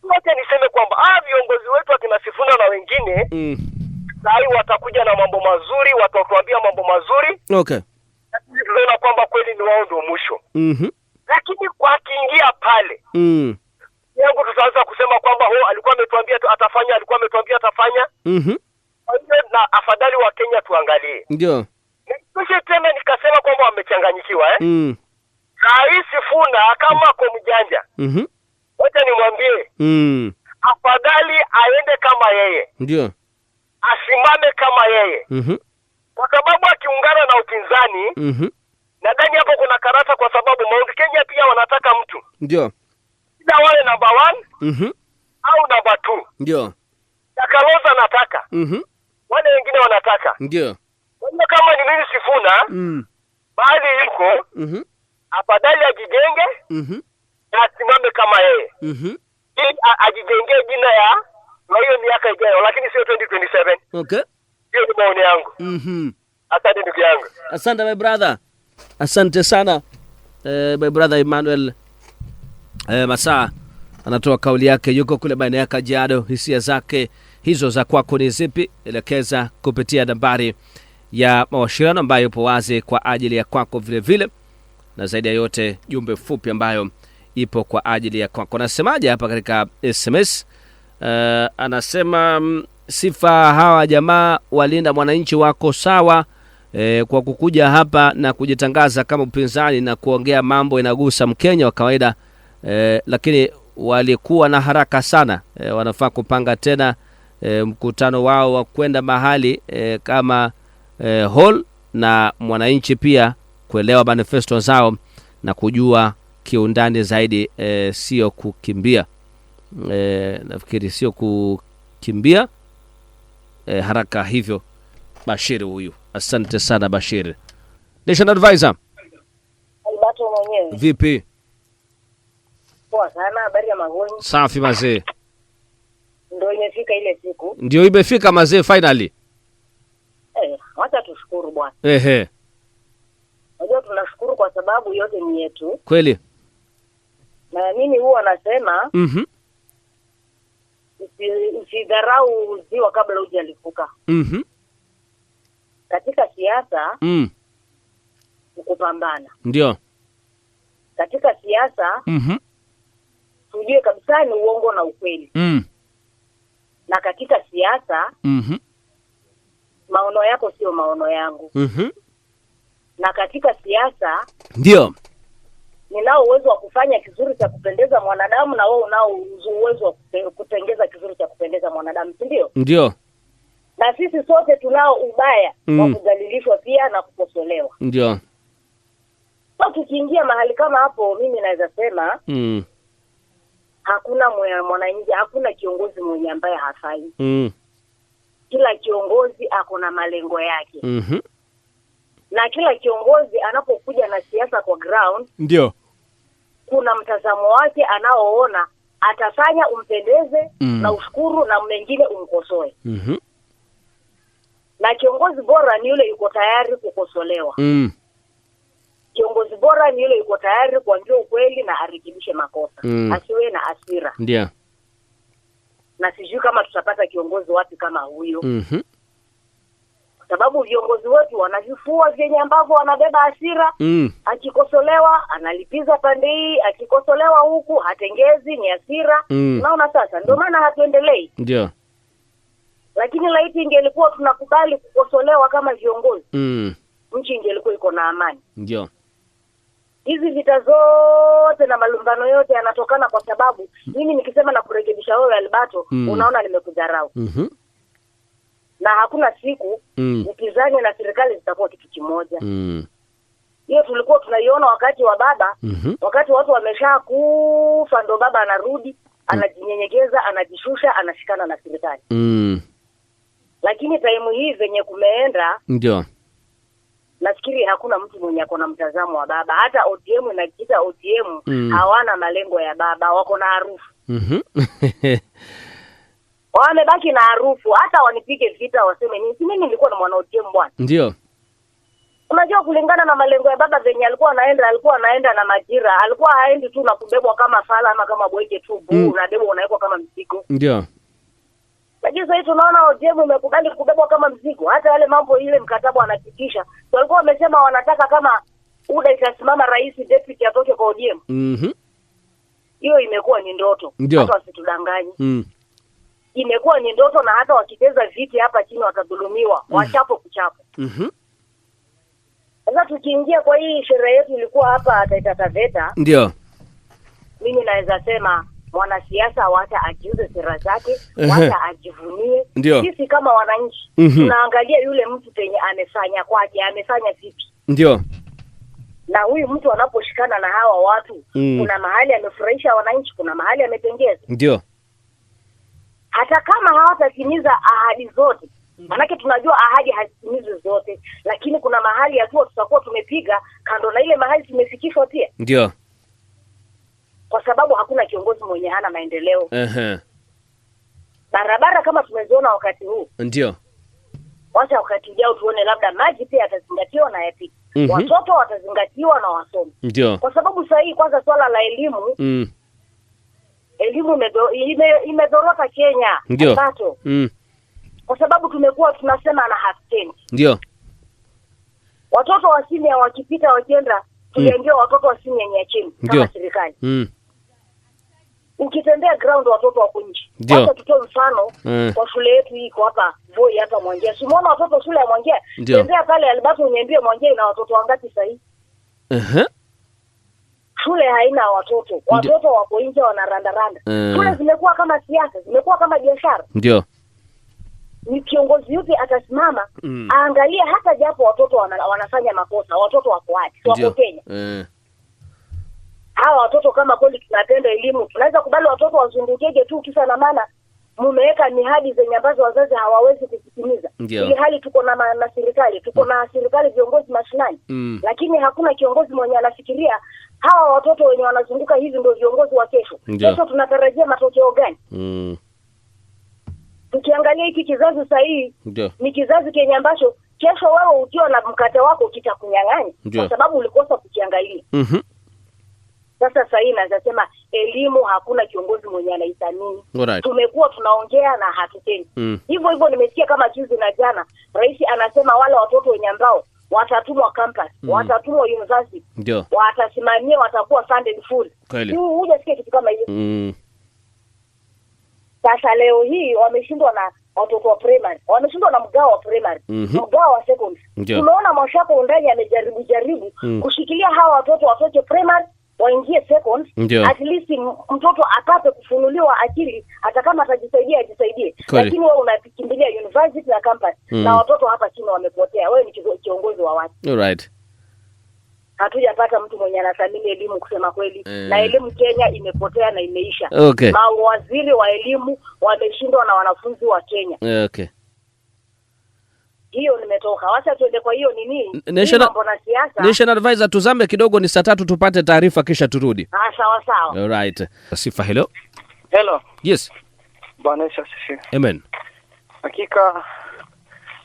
Wacha niseme kwamba viongozi wetu akina Sifuna na wengine sai watakuja na mambo mazuri, watatuambia mambo mazuri. Okay. Tunaona kwamba kweli ni wao ndio mwisho. Lakini kwa kiingia pale yangu tutaanza kusema kwamba alikuwa ametuambia atafanya, alikuwa ametuambia atafanya. Na afadhali wa Kenya tuangalie. Ndio. Kisha tena nikasema kwamba wamechanganyikiwa Rais Sifuna kama kwa mjanja. Wacha nimwambie. Afadhali aende kama yeye. Ndio. Asimame kama yeye. Kwa sababu akiungana na upinzani, nadhani hapo kuna karata kwa sababu Mount Kenya pia wanataka mtu. Ndio. Ila wale number 1 au number 2. Ndio. Na Kalonzo anataka. Wale wengine wanataka. Ndio. Kwa kama ni mimi Sifuna, bali yuko afadhali ajijenge na asimame kama yeye. ili ajijengee jina ya hiyo miaka ijayo, lakini sio 2027. Okay. Hiyo ni maoni yangu. Asante ndugu yangu. Asante my brother. Asante sana. My brother Emmanuel Masaa anatoa kauli yake, yuko kule maeneo ya Kajiado. Hisia zake hizo za kwako ni zipi? Elekeza kupitia nambari ya mawasiliano ambayo ipo wazi kwa ajili ya kwako vile vile, na zaidi ya yote jumbe fupi ambayo ipo kwa ajili ya kwako. Nasemaje hapa katika SMS? Anasema sifa hawa jamaa walinda mwananchi wako sawa kwa kukuja hapa na kujitangaza kama upinzani na kuongea mambo inagusa Mkenya wa kawaida, lakini walikuwa na haraka sana. Wanafaa kupanga tena mkutano wao wa kwenda mahali kama hall, na mwananchi pia kuelewa manifesto zao na kujua kiundani zaidi, sio kukimbia. Nafikiri sio kukimbia haraka hivyo. Bashir huyu. Asante sana Bashir. Nation Advisor. Albato mwenyewe. Vipi? Poa sana, habari ya magoni? Safi mazee. Ndio imefika ile siku. Ndio imefika mazee finally. Wacha tushukuru bwana. Unajua tunashukuru kwa sababu yote ni yetu. Kweli. Na mimi huwa nasema usidharau ziwa kabla hujalifuka. Katika siasa kupambana. Ndio. Katika siasa tujue kabisa ni uongo na ukweli. Na katika siasa maono yako sio maono yangu. Na katika siasa ndio ninao uwezo wa kufanya kizuri cha kupendeza mwanadamu, na wewe unao uwezo wa kutengeza kizuri cha kupendeza mwanadamu, si ndio? Ndio. Na sisi sote tunao ubaya wa kudhalilishwa pia na kukosolewa. Ndio. Sasa tukiingia mahali kama hapo, mimi naweza sema hakuna mwananchi, hakuna kiongozi mwenye ambaye hafai. Kila kiongozi ako na malengo yake. Na kila kiongozi anapokuja na siasa kwa ground, ndio kuna mtazamo wake anaoona atafanya umpendeze na ushukuru na mwingine umkosoe. Na kiongozi bora ni yule yuko tayari kukosolewa. Kiongozi bora ni yule yuko tayari kuambia ukweli na arekebishe makosa. Asiwe na hasira. Ndio. Na sijui kama tutapata kiongozi wapi kama huyo. Sababu viongozi wetu wanavifua vyenye ambavyo wanabeba hasira. Akikosolewa analipiza pande hii, akikosolewa huku hatengezi, ni hasira. Unaona sasa ndio maana hatuendelei. Ndio. Lakini laiti ingelikuwa tunakubali kukosolewa kama viongozi, nchi ingelikuwa iko na amani. Ndio. Hizi vita zote na malumbano yote yanatokana kwa sababu mimi nikisema na kurekebisha wewe Albato, unaona nimekudharau. Na hakuna siku upinzani na serikali zitakuwa kitu kimoja. Hiyo tulikuwa tunaiona wakati wa baba, wakati watu wamesha kufa ndo baba anarudi, anajinyenyekeza, anajishusha, anashikana na serikali. Lakini time hii venye kumeenda, ndio nafikiri hakuna mtu mwenye ako na mtazamo wa baba. Hata ODM na kita ODM hawana malengo ya baba, wako na harufu. Wamebaki na harufu. Hata wanipige vita waseme nini, mimi nilikuwa na mwana ODM bwana. Ndio. Unajua kulingana na malengo ya baba venye alikuwa anaenda na majira. Alikuwa haendi tu na kubebwa kama fala ama kama bweke tu na debo unawekwa kama mzigo. Ndio. Lakini sasa tunaona ODM umekubali kubebwa kama mzigo. Hata yale mambo ile mkataba wanafikisha. So walikuwa wamesema wanataka kama UDA itasimama rais deputy atoke kwa ODM. Hiyo imekuwa ni ndoto. Hata wasitudanganye. Imekuwa ni ndoto, na hata wakiteza viti hapa chini watadhulumiwa. Wachapo kuchapo. Sasa tukiingia kwa hii sherehe yetu ilikuwa hapa Taita Taveta. Ndio. Mimi naweza sema mwanasiasa wacha ajiuze sera zake, wacha ajivunie. Sisi kama wananchi tunaangalia yule mtu penye amefanya kwake, amefanya vipi. Ndio. Na huyu mtu anaposhikana na hawa watu, kuna mahali amefurahisha wananchi, kuna mahali ametengeza. Ndio. Hata kama hawatatimiza ahadi zote, manake tunajua ahadi hazitimizi zote, lakini kuna mahali hatua tutakuwa tumepiga kando na ile mahali tumefikishwa pia. Ndio. kwa sababu hakuna kiongozi mwenye hana maendeleo. Barabara kama tumeziona wakati huu, ndio wacha wakati ujao tuone labda maji pia yatazingatiwa na yapiti. Watoto watazingatiwa na wasomi. Ndio. Kwa sababu sasa hii kwanza swala la elimu, elimu imedorota Kenya. Ndio. Kwa sababu tumekuwa tunasema na half-10. Ndio. Watoto wa chini wakipita wakienda, tuliambiwa watoto wa chini ya chini kama serikali. Ukitembea ground watoto wako nje. Sasa tutoe mfano kwa shule yetu hii iko hapa Voi hapa Mwangia. Simuona watoto shule ya Mwangia. Tembea pale Albato uniambie Mwangia ina watoto wangapi sasa hivi? Shule haina watoto. Watoto wako nje wanarandaranda. Shule zimekuwa kama siasa, zimekuwa kama biashara. Ndio. Ni kiongozi yupi atasimama aangalie hata japo watoto wanafanya makosa, watoto wako wapi? Wako Kenya. Hawa watoto kama kweli tunapenda elimu, tunaweza kubali watoto wazungukege tu kisa na maana mumeweka mihadi zenye ambazo wazazi hawawezi kuzitimiza. Ili hali tuko na serikali, tuko na serikali viongozi mashinani. Lakini hakuna kiongozi mwenye anafikiria hawa watoto wenye wanazunguka hizi ndio viongozi wa kesho. Kesho tunatarajia matokeo gani? Tukiangalia hiki kizazi sasa hii ni kizazi kenye ambacho kesho wewe ukiwa na mkate wako kitakunyang'anya kwa sababu ulikosa kukiangalia. Sasa sasa hii naweza sema elimu hakuna kiongozi mwenye anaithamini. Tumekuwa tunaongea na hatutendi. Hivyo nimesikia kama juzi na jana rais anasema wale watoto wenye ambao watatumwa campus, watatumwa university, watasimamia, watakuwa funded full. Hujasikia kitu kama hiyo. Sasa leo hii wameshindwa na watoto wa primary, wameshindwa na mgao wa primary, mgao wa secondary. Tumeona Mashako ndani amejaribu kushikilia hawa watoto watoke primary waingie second, at least mtoto apate kufunuliwa akili, hata kama atajisaidia ajisaidie. Lakini wewe unakimbilia university na campus na watoto hapa chini wamepotea. Wewe ni kiongozi wa watu. Alright. Hatujapata mtu mwenye anathamini elimu kusema kweli. Na elimu Kenya imepotea na imeisha. Mawaziri wa elimu wameshindwa na wanafunzi wa Kenya. Hiyo nimetoka. Wacha tuende kwa hiyo nini? Mambo na siasa. National Advisor tuzame kidogo ni saa 3 tupate taarifa kisha turudi. Sawa. Alright. Sifa hello. Hello. Yes. Bwana Yesu asifiwe. Amen. Hakika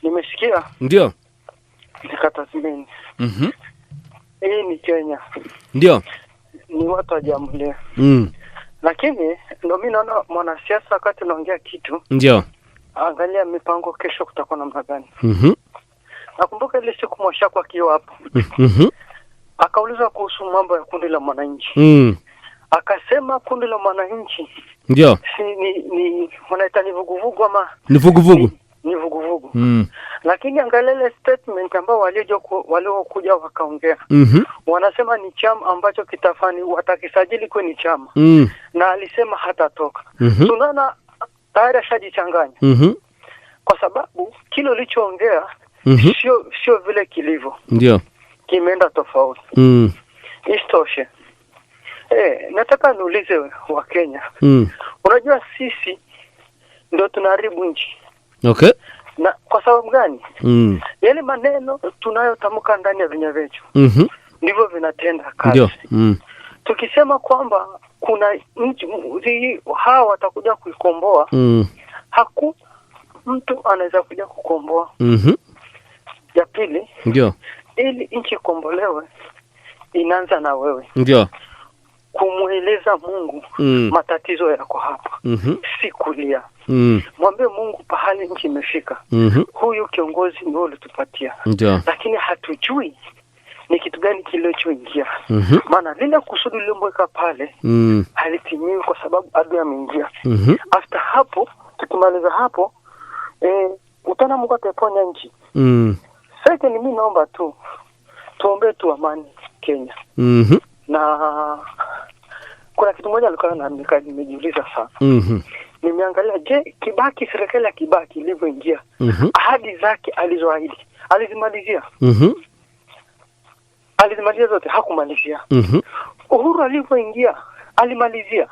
nimesikia. Ndio. Nikatathmini. Hii ni Kenya. Ndio. Ni watu wa jamhuri. Lakini ndio mimi naona mwanasiasa wakati anaongea kitu. Ndio. Angalia mipango kesho kutakuwa namna gani. Nakumbuka ile siku Mashako akiwa hapo. Akaulizwa kuhusu mambo ya kundi la mwananchi. Akasema kundi la mwananchi ndio ni wanaita ni vuguvugu ama ni vuguvugu. Ni vuguvugu. Lakini angalia ile statement ambao waliokuja wakaongea. Wanasema ni chama ambacho kitafani watakisajili kwa ni chama. Na alisema hatatoka. Tunaona tayari ashajichanganya. Kwa sababu kile ulichoongea sio vile kilivyo. Ndio. Kimeenda tofauti. Istoshe. Nataka niulize wa Kenya. Unajua sisi ndio tunaharibu nchi. Okay. Na kwa sababu gani? Yale maneno tunayotamka ndani ya vinywa vyetu. Ndivyo vinatenda kazi. Ndio. Tukisema kwamba kuna nchi hawa watakuja kuikomboa. Haku mtu anaweza kuja kukomboa. Ya pili. Ndio. Ili nchi kombolewe inaanza na wewe. Ndio. Kumueleza Mungu matatizo yako hapa. Si kulia. Mwambie Mungu pahali nchi imefika. Huyu kiongozi ni wewe ulitupatia. Lakini hatujui ni kitu gani kilichoingia. Maana lile kusudi lilimweka pale halitimiwi kwa sababu adui ameingia. After hapo tukimaliza hapo utaona Mungu ataponya nchi. Sasa mimi naomba tu tuombe tu amani Kenya. Na kuna kitu moja alikuwa nimejiuliza sana. Nimeangalia Kibaki, serikali ya Kibaki ilivyoingia. Ahadi zake alizoahidi alizimalizia. Alizimalizia zote, hakumalizia. Uhuru alivyoingia alimalizia.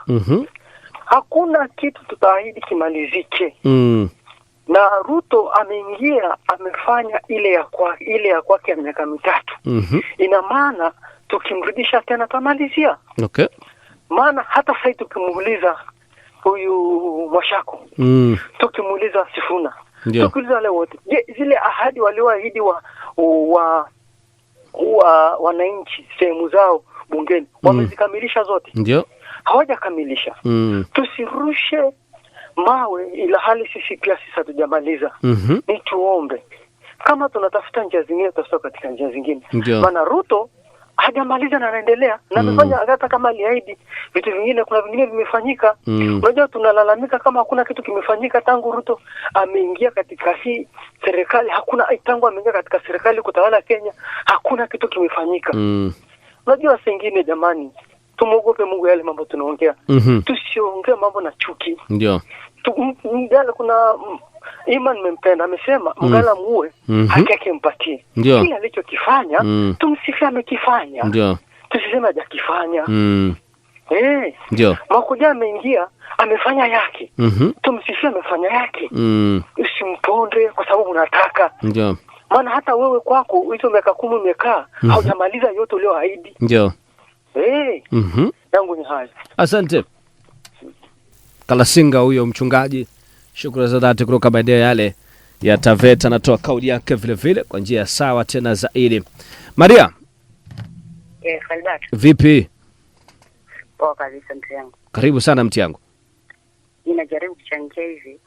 Hakuna kitu tutaahidi kimalizike. Na Ruto ameingia amefanya ile ya kwake ya miaka 3. Ina maana tukimrudisha tena tamalizia. Okay. Maana hata sasa tukimuuliza huyu Mwashako, tukimuuliza Sifuna, tukiuliza wale wote, je, zile ahadi walioahidi wananchi sehemu zao bungeni wamezikamilisha zote? Ndio. Hawajakamilisha. Tusirushe mawe ila hali sisi pia hatujamaliza. Ni tuombe. Kama tunatafuta njia zingine, tutatoka katika njia zingine. Maana Ruto hajamaliza na anaendelea na amefanya hata kama aliahidi vitu vingine, kuna vingine vimefanyika. Unajua tunalalamika kama hakuna kitu kimefanyika tangu Ruto ameingia katika hii serikali. Hakuna, tangu ameingia katika serikali kutawala Kenya, hakuna kitu kimefanyika. Unajua sengine jamani, tumuogope Mungu yale mambo tunaongea. Tusiongee mambo na chuki. Ndio. Mgala kuna Iman nimempenda amesema mgala muue haki yake mpatie. Kile alichokifanya tumsifie amekifanya. Ndio. Tusiseme hajakifanya. Ndio. Makuja ameingia amefanya yake. Tumsifie amefanya yake. Usimponde kwa sababu unataka. Ndio. Maana hata wewe kwako hizo miaka 10 umekaa haujamaliza yote ulioahidi. Ndio. Yangu ni haya. Asante. Kalasinga huyo mchungaji. Shukrani za dhati kutoka maeneo yale ya Taveta, anatoa kauli yake vile vile kwa njia sawa tena zaidi. Maria. Albert. Vipi? Poa kabisa mtu yangu. Karibu sana mtu yangu. Ninajaribu kuchangia hivi.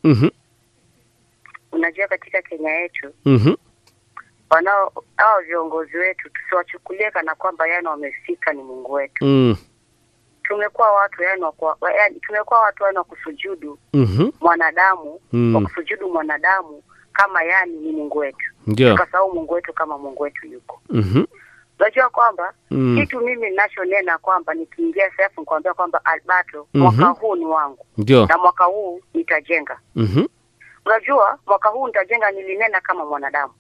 Unajua katika Kenya yetu, hao viongozi wetu tusiwachukulie kana kwamba yani wamefika ni Mungu wetu. Tumekuwa watu tumekuwa watu wa kusujudu mwanadamu, wa kusujudu mwanadamu kama yani ni Mungu wetu. Tukasahau Mungu wetu kama Mungu wetu yuko. Unajua kwamba kitu mimi ninachonena kwamba nikiingia sasa nikwambia kwamba Alberto, mwaka huu ni wangu. Na mwaka huu nitajenga. Unajua mwaka huu nitajenga, nilinena kama mwanadamu.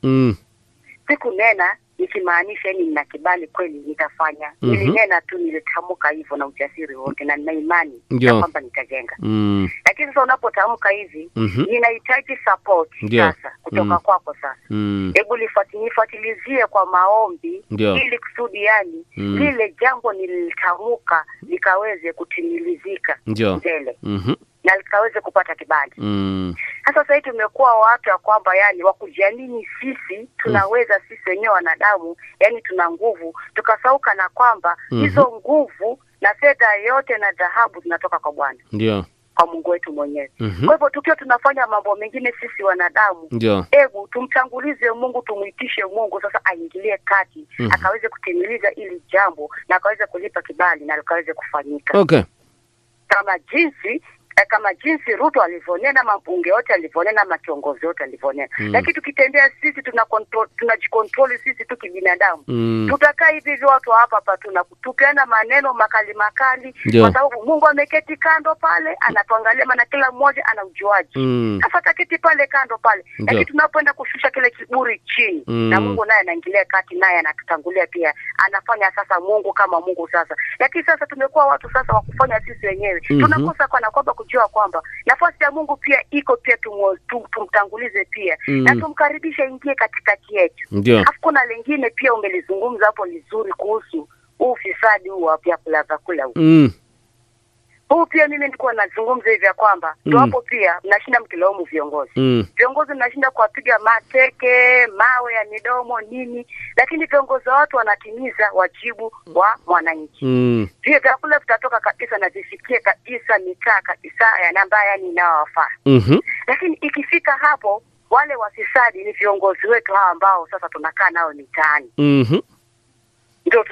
Siku nena nikimaanisha yani nina kibali kweli nitafanya. Nilinena tu, nilitamka hivyo na ujasiri wote na nina imani kwamba nitajenga. Lakini sasa unapotamka hivi ninahitaji support sasa kutoka kwako sasa. Hebu nifuatilizie kwa maombi ili kusudi yani lile jambo nilitamka likaweze kutimilizika mbele. Na likaweze kupata kibali. Sasa hivi tumekuwa watu ya kwamba yani wakujiamini sisi tunaweza, sisi wenyewe wanadamu yani tuna nguvu, tukasauka na kwamba hizo nguvu na fedha yote na dhahabu zinatoka kwa Bwana. Ndio. Kwa Mungu wetu mwenyewe. Kwa hivyo tukiwa tunafanya mambo mengine sisi wanadamu, hebu tumtangulize Mungu, tumuitishe Mungu sasa aingilie kati, akaweze kutimiliza ili jambo na akaweze kulipa kibali na akaweze kufanyika. Okay. Kama jinsi Ruto alivonena, mabunge yote alivonena, makiongozi yote alivonena. Lakini tukitembea sisi tunajikontrol sisi tu kibinadamu. Tutakaa hivi watu hapa tunakutupiana maneno makali kwa sababu Mungu ameketi kando pale anatuangalia, maana kila mmoja ana ujuaji. Sasa kiti pale kando pale. Lakini tunapoenda kushusha kile kiburi chini na Mungu naye anaingilia kati, naye anatutangulia pia. Anafanya sasa Mungu kama Mungu sasa. Lakini sasa tumekuwa watu sasa wa kufanya sisi wenyewe. Tunakosa kwa kwamba kujua kwamba nafasi ya Mungu pia iko pia, tumtangulize pia na tumkaribishe ingie katikati yetu. Hakuna lingine pia umelizungumza hapo lizuri kuhusu ufisadi huu wa vyakula huu. Huu pia mimi nilikuwa nazungumza hivi ya kwamba hapo pia mnashinda mkilaumu viongozi. Viongozi mnashinda kuwapiga mateke, mawe ya midomo nini, lakini viongozi watu wanatimiza wajibu wa mwananchi. Vile vyakula vitatoka kabisa na vifikie kabisa mitaa kabisa ya namba yani inawafaa. Lakini ikifika hapo wale wasisadi ni viongozi wetu hawa ambao sasa tunakaa nao mitaani. Ndio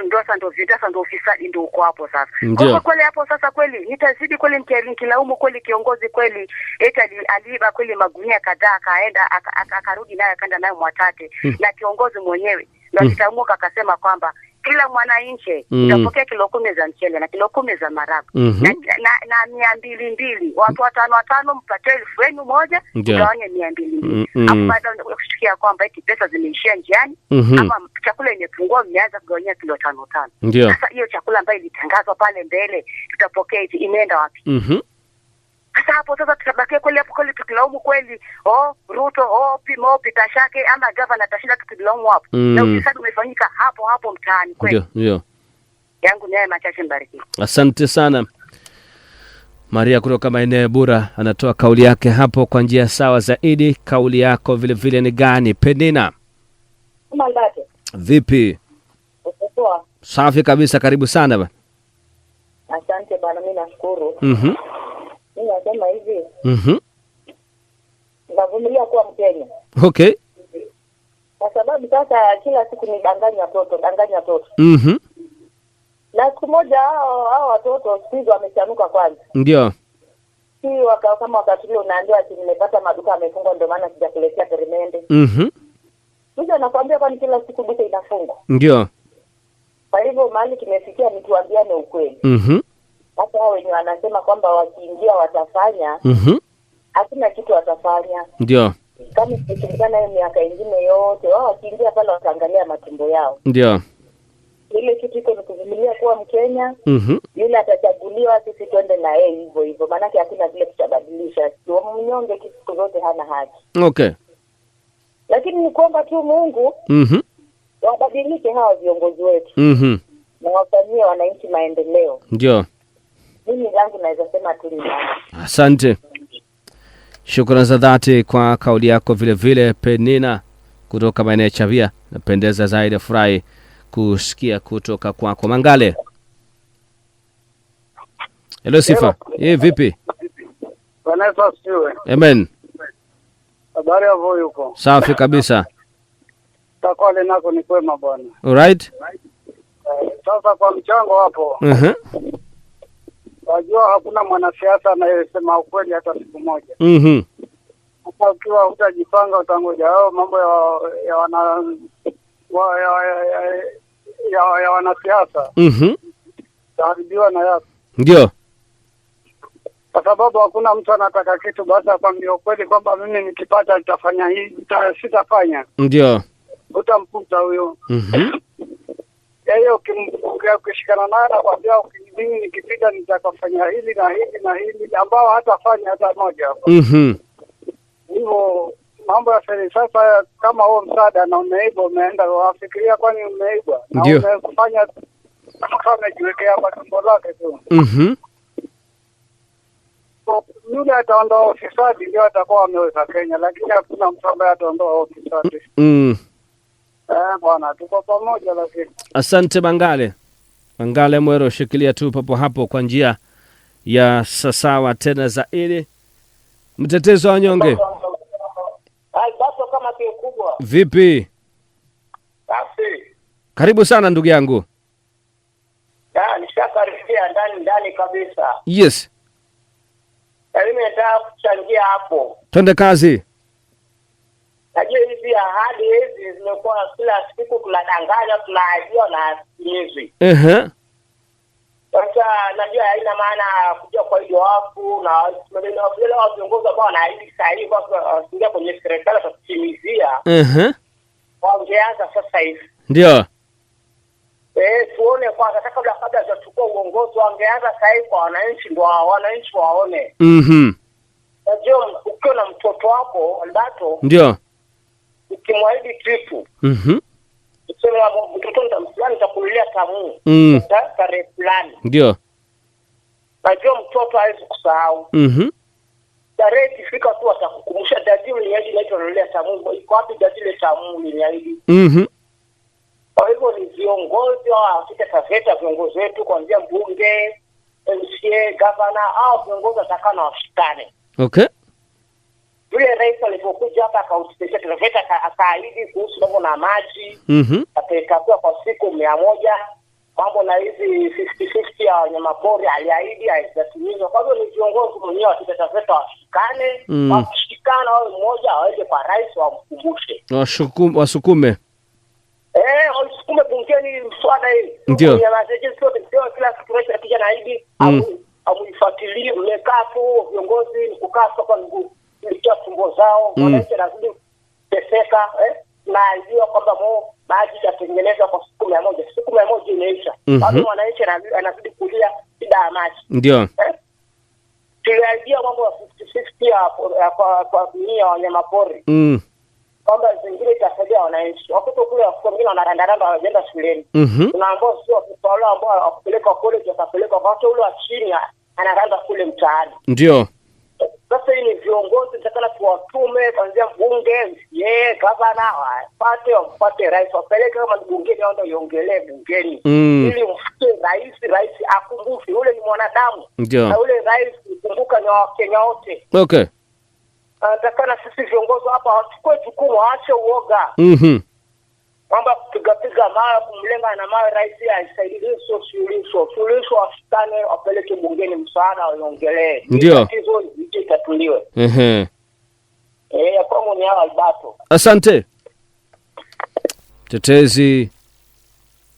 ufisadi ndio uko hapo sasa. Kwa kweli hapo sasa kweli nitazidi kweli nikilaumu kweli kiongozi kweli eti aliiba kweli magunia kadhaa akaenda akarudi nayo akaenda nayo Mwatate na kiongozi mwenyewe ndio kitamuka akasema kwamba kila mwananchi utapokea kilo 10 za mchele na kilo 10 za marago na 200 watu 5 mpatie 1000 mgawanye 200. Hapo baada kusikia kwamba eti pesa zimeishia njiani ama chakula imepungua, mmeanza kugawanya kilo 5. Sasa hiyo chakula ambayo ilitangazwa pale mbele tutapokea hivi imeenda wapi? Sasa hapo sasa tutabakia kweli hapo kweli tukilaumu kweli Ruto Peter Shake ama governor atashinda tukilaumu hapo. Na ufisadi umefanyika hapo mtaani kweli. Ndio. Yangu ni machache, mbariki. Asante sana. Maria kutoka maeneo Bura anatoa kauli yake hapo kwa njia sawa zaidi. Kauli yako vile vile ni gani, Penina? Mandate. Vipi? Uko Safi kabisa, karibu sana bwana. Asante bwana, mimi nashukuru. Mimi nasema hivi. navumilia kuwa Mkenya. Okay. Kwa sababu sasa kila siku ni danganya toto. Mhm. Na siku moja hao watoto siku wamechanuka kwanza. Ndio. Si kama wakati ule unaambiwa ati nimepata maduka yamefungwa ndio maana sijakuletea peremende. Mhm. Sasa nakwambia kwani kila siku duka inafungwa. Ndio. Kwa hivyo mahali kimefikia ni tuambiane ukweli. Mhm. Hata wao wenyewe wanasema kwamba wakiingia watafanya. Mhm. Hakuna kitu watafanya. Ndio. Kama tukikutana hiyo miaka ingine yote, wao wakiingia pale wataangalia matumbo yao. Ndio. Ile kitu iko ni kuvumilia kuwa Mkenya. Mhm. Yule atachaguliwa, sisi twende na yeye hivyo hivyo. Maana hakuna vile tutabadilisha. Sio mnyonge siku zote hana haki. Okay. Lakini ni kuomba tu Mungu wabadilike hawa viongozi wetu. Na wafanyie wananchi maendeleo. Ndio. Mimi langu naweza sema tu ni asante. Shukrani za dhati kwa kauli yako vile vile Penina kutoka maeneo ya Chavia. Napendeza zaidi, furahi kusikia kutoka kwako. Mangale. Hello Sifa. Vipi? Vanessa siwe. Amen. Habari ya voyo huko? Safi kabisa. Takwale nako ni kwema bwana. Alright. Sasa kwa mchango hapo. Wajua hakuna mwanasiasa anayesema ukweli hata siku moja. Sasa ukiwa hutajipanga utangoja hao mambo ya wanasiasa. Taharibiwa na yako. Ndio. Kwa sababu hakuna mtu anataka kitu basi akwambie ukweli kwamba mimi nikipata nitafanya hii, sitafanya. Ndio. Utamkuta huyo. Yeye ukishikana naye anakwambia mimi nikipita nitakafanya hili na hili na hili ambao hatafanya hata moja hapo. Hivyo mambo ya sasa kama huo msaada na umeibwa umeenda wafikiria kwani umeibwa na umefanya kama umejiwekea matumbo lake tu. Yule ataondoa ufisadi ndio atakuwa ameweka Kenya, lakini hakuna mtu ambaye ataondoa ufisadi. Bwana tuko pamoja lakini. Asante Mangale. Mangale Mwero, shikilia tu papo hapo kwa njia ya sasawa tena zaidi. Mtetezo wa nyonge. Bato kama kubwa. Vipi? Safi. Karibu sana ndugu yangu. Nishakaribia ndani kabisa. Yes. Mimi nataka kuchangia hapo. Twende kazi. Najua hizi ahadi hizi zimekuwa kila siku tunadanganya, tunaahidiwa na hizi. Sasa najua haina maana kuja kwa hiyo wafu na wale viongozi ambao wanaahidi sahihi kwa kuingia kwenye serikali kutimizia. Wangeanza sasa hivi. Ndio. Tuone kwanza kabla hajachukua uongozi wangeanza sahihi kwa wananchi ndio wananchi waone. Najua ukiwa na mtoto wako Alberto. Ndio. Ukimwahidi kitu. Sema mtoto ndamfulani nitakuletea tamu. Tarehe fulani. Ndio. Najua mtoto hawezi kusahau. Tarehe ikifika tu atakukumbusha dadi uliahidi nitakuletea tamu. Iko wapi dadi ile tamu uliahidi? Kwa hivyo ni viongozi wa Taveta, viongozi wetu kuanzia mbunge, MCA, governor au viongozi watakana washikane. Okay. Yule rais alipokuja hapa akautishia Taveta akaahidi kuhusu mambo na maji. Atakatua kwa siku 100. Mambo na hizi 50-50 ya wanyamapori aliahidi hayatimizwa. Kwa hivyo ni viongozi wenyewe wa Taveta washikane, wakishikana wao mmoja waende kwa rais wamkumbushe. Wasukume. Wasukume bungeni mswada hii. Ndio. Kila kitu rais akija na ahidi amuifuatilie mmekaa tu viongozi kukaa kwa mguu kulikia tumbo zao wananchi lazima teseka na hiyo kwamba maji yatengenezwa kwa siku 100. Siku 100 imeisha. Bado wananchi anazidi kulia shida ya maji. Ndio. Tuliaidia mambo ya 50-50 ya kwa dunia wanyamapori. Kwamba zingine itasaidia wananchi. Watoto kule wengine wanarandaranda wanaenda shuleni. Tunaambao sio wale ambao wakupeleka college wakapeleka watu ule wa chini anaanza kule mtaani. Ndio. Sasa hii ni viongozi tutakana tuwatume kuanzia mbunge, gavana, wapate rais, wapeleke kama bungeni wao iongelee bungeni. Ili mfike rais akumbuke yule ni mwanadamu. Ndio. Na yule rais kumbuka ni wa Kenya wote. Okay. Tutakana sisi viongozi hapa wachukue jukumu, waache uoga. Mambo kupiga mawe, kumlenga na mawe rais aisaidie suluhisho wafikane, wapeleke bungeni msaada waiongelee. Ndio. Hizo itatuliwe. Kwangu ni hawa Alberto. Asante. Tetezi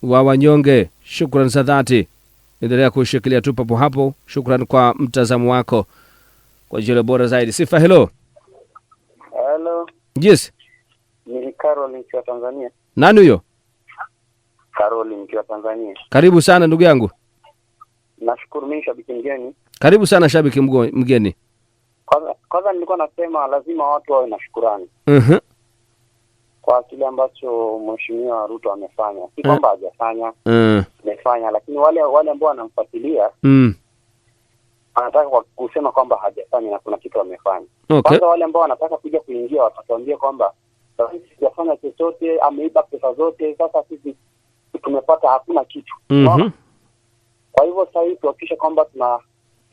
wa wanyonge, shukrani za dhati. Endelea kushikilia tu papo hapo. Shukrani kwa mtazamo wako kwa jile bora zaidi. Sifa, hello. Hello. Yes. Ni Carol nikiwa Tanzania. Nani huyo? Carol nikiwa Tanzania. Karibu sana ndugu yangu. Nashukuru, mimi shabiki mgeni. Karibu sana shabiki mgeni. Kwanza nilikuwa nasema lazima watu wawe na shukrani. Kwa kile ambacho Mheshimiwa Ruto amefanya. Si kwamba hajafanya. Amefanya, lakini wale ambao wanamfuatilia anataka kusema kwamba hajafanya na kuna kitu amefanya. Kwanza wale ambao wanataka kuja kuingia watatuambia kwamba hajafanya chochote, ameiba pesa zote, sasa sisi tumepata hakuna kitu. Kwa hivyo sasa hivi tuhakikishe kwamba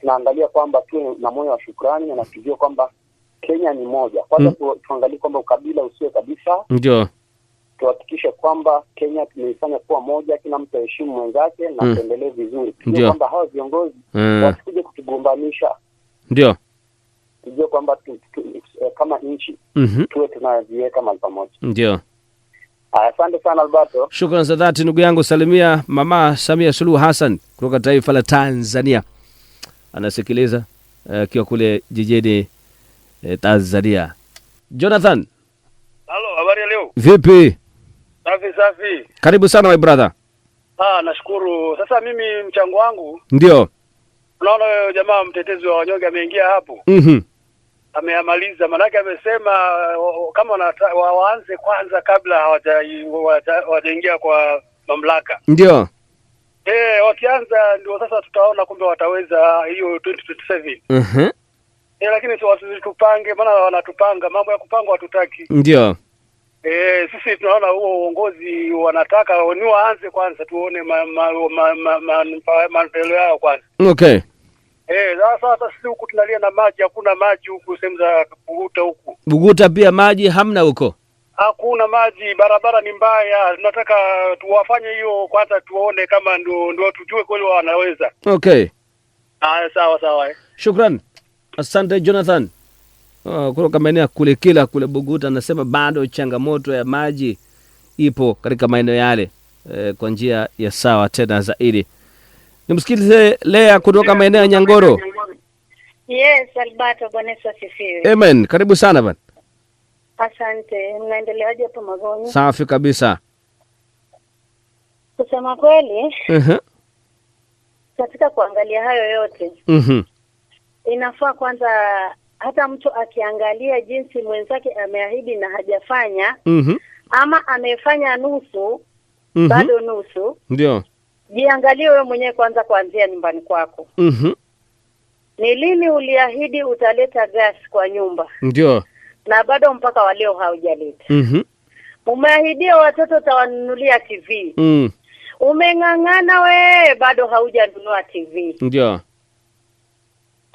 tunaangalia kwamba tuwe na moyo wa shukrani na tujue kwamba Kenya ni moja. Kwanza tuangalie kwamba ukabila usiwe kabisa. Ndio. Tuhakikishe kwamba Kenya tumeifanya kuwa moja, kila mtu aheshimu mwenzake na tuendelee vizuri. Tujue kwamba hao viongozi wasikuje kutugombanisha. Ndio. Tujue kwamba kama nchi tuwe tunajiweka mahali pamoja. Ndio. Asante sana Alberto. Shukrani za dhati ndugu yangu. Salimia Mama Samia Suluhu Hassan kutoka taifa la Tanzania. Anasikiliza akiwa kule jijini Tanzania. Jonathan. Halo, habari leo? Vipi? Safi. Karibu sana my brother. Nashukuru. Sasa mimi mchango wangu. Ndio. Unaona jamaa mtetezi wa wanyonge ameingia hapo. Ameamaliza, manake amesema kama waanze kwanza kabla hawajaingia kwa mamlaka. Ndio. Wakianza ndio sasa tutaona kumbe wataweza hiyo 2027. Lakini tupange, maana wanatupanga mambo ya kupanga watutaki. Ndio. Sisi tunaona huo uongozi wanataka ni waanze kwanza tuone maendeleo yao kwanza. Okay. Sasa sisi huku tunalia na maji, hakuna maji huku sehemu za Buguta huku. Buguta pia maji hamna huko. Hakuna maji, barabara ni mbaya. Tunataka tuwafanye hiyo kwanza tuone kama ndio tujue kweli wanaweza. Okay. Sawa. Shukran. Asante Jonathan. Kutoka maeneo kule kila kule Buguta anasema bado changamoto ya maji ipo katika maeneo yale kwa njia ya sawa tena zaidi. Nimsikilize Lea kutoka maeneo ya Nyangoro. Yes, Alberto, Bwana asifiwe. Amen. Karibu sana bwana. Asante. Mnaendeleaje hapo Magoni? Safi kabisa. Kusema kweli, katika kuangalia hayo yote, inafaa kwanza hata mtu akiangalia jinsi mwenzake ameahidi na hajafanya, ama amefanya nusu, bado nusu. Ndio. Jiangalie wewe mwenyewe kwanza kuanzia nyumbani kwako. Ni lini uliahidi utaleta gas kwa nyumba? Ndio. Na bado mpaka wa leo haujaleta. Umeahidia watoto utawanunulia TV. Umeng'ang'ana we, bado haujanunua TV. Ndio.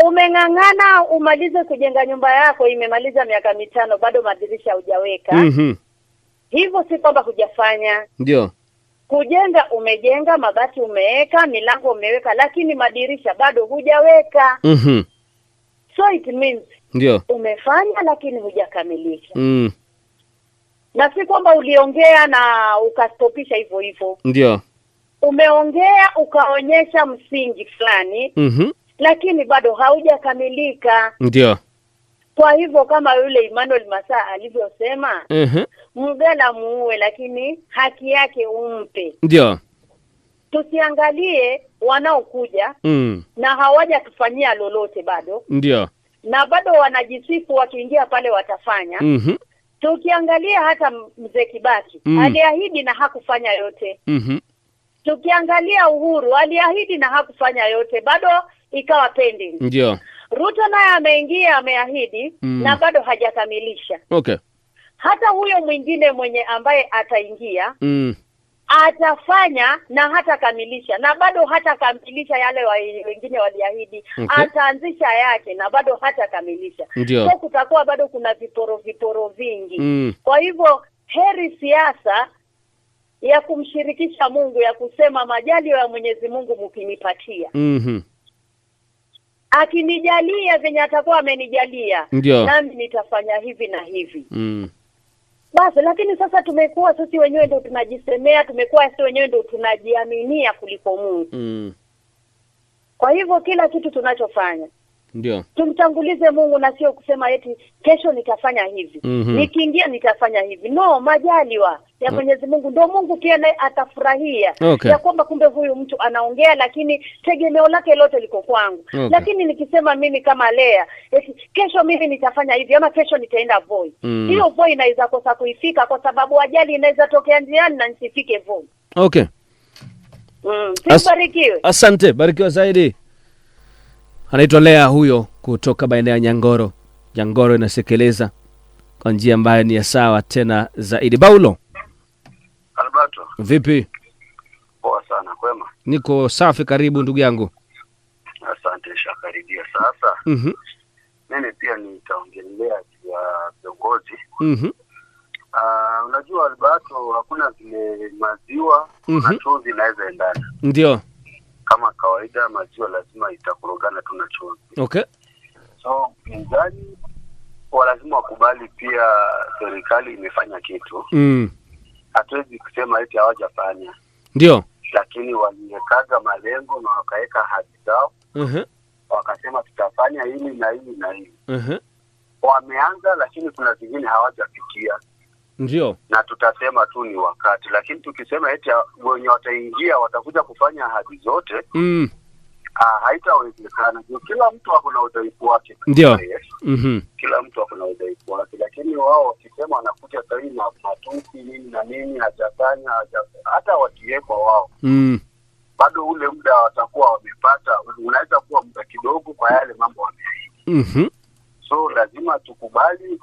Umeng'ang'ana umalize kujenga nyumba yako, imemaliza miaka 5, bado madirisha hujaweka. Hivyo si kwamba hujafanya. Ndio. Kujenga umejenga, mabati umeweka, milango umeweka, lakini madirisha bado hujaweka. So it means ndio umefanya lakini hujakamilisha. Na si kwamba uliongea na ukastopisha hivyo hivyo. Ndio. Umeongea ukaonyesha msingi fulani, lakini bado haujakamilika. Ndio. Kwa hivyo kama yule Emmanuel Masaa alivyosema, mgala muue lakini haki yake umpe. Ndio. Tusiangalie wanaokuja na hawaja tufanyia lolote bado. Ndio. Na bado wanajisifu wakiingia pale watafanya. Tukiangalia hata mzee Kibaki aliahidi na hakufanya yote. tukiangalia Uhuru aliahidi na hakufanya yote, bado ikawa pending. Ndio. Ruto naye ameingia ameahidi na bado hajakamilisha. Okay. Hata huyo mwingine mwenye ambaye ataingia atafanya na hatakamilisha, na bado hatakamilisha yale wengine waliahidi. Okay. Ataanzisha yake na bado hatakamilisha. Ndio. So kutakuwa bado kuna viporo vingi. Kwa hivyo heri siasa ya kumshirikisha Mungu, ya kusema majaliwa ya Mwenyezi Mungu mkinipatia. Akinijalia venye atakuwa amenijalia, nami nitafanya hivi na hivi. Basi, lakini sasa tumekuwa sisi wenyewe ndio tunajisemea, tumekuwa sisi wenyewe ndio tunajiaminia kuliko Mungu. Kwa hivyo kila kitu tunachofanya ndio tumtangulize Mungu, na sio kusema eti kesho nitafanya hivi, nikiingia nitafanya hivi. No, majaliwa ya Mwenyezi Mungu ndio Mungu pia naye atafurahia. Okay. Ya kwamba kumbe huyu mtu anaongea lakini tegemeo lake lote liko kwangu. Okay. Lakini nikisema mimi kama Lea eti kesho mimi nitafanya hivi ama kesho nitaenda Voi, hiyo Voi inaweza kosa kuifika kwa sababu ajali inaweza tokea njiani na nisifike Voi. Okay. Barikiwe. Asante, barikiwa zaidi. Anaitwa Lea huyo kutoka maeneo ya Nyangoro. Nyangoro inasekeleza kwa njia ambayo ni ya sawa tena zaidi. Paulo. Alberto. Vipi? Poa sana, kwema? Niko safi, karibu ndugu yangu. Asante, shakaribia sasa. Mimi pia nitaongelea juu ya viongozi. Unajua Alberto, hakuna vile maziwa na chumvi inaweza endana. Ndio. Kama kawaida maziwa lazima itakurogana tu na chumvi. Okay. So pinzani lazima wakubali pia serikali imefanya kitu. Hatuwezi kusema eti hawajafanya. Ndio. Lakini waliwekaga malengo na wakaweka ahadi zao. Wakasema tutafanya hili na hili na hili. Wameanza, lakini kuna zingine hawajafikia. Ndio. Na tutasema tu ni wakati, lakini tukisema eti wenye wataingia watakuja kufanya ahadi zote, haitawezekana. Kila mtu ako na udhaifu wake. Ndio. Kila mtu ako na udhaifu wake, lakini wao wakisema wanakuja sahihi na matusi nini na nini, hajafanya hata wakiwekwa wao. Bado ule muda watakuwa wamepata, unaweza kuwa muda kidogo kwa yale mambo wameahidi. So lazima tukubali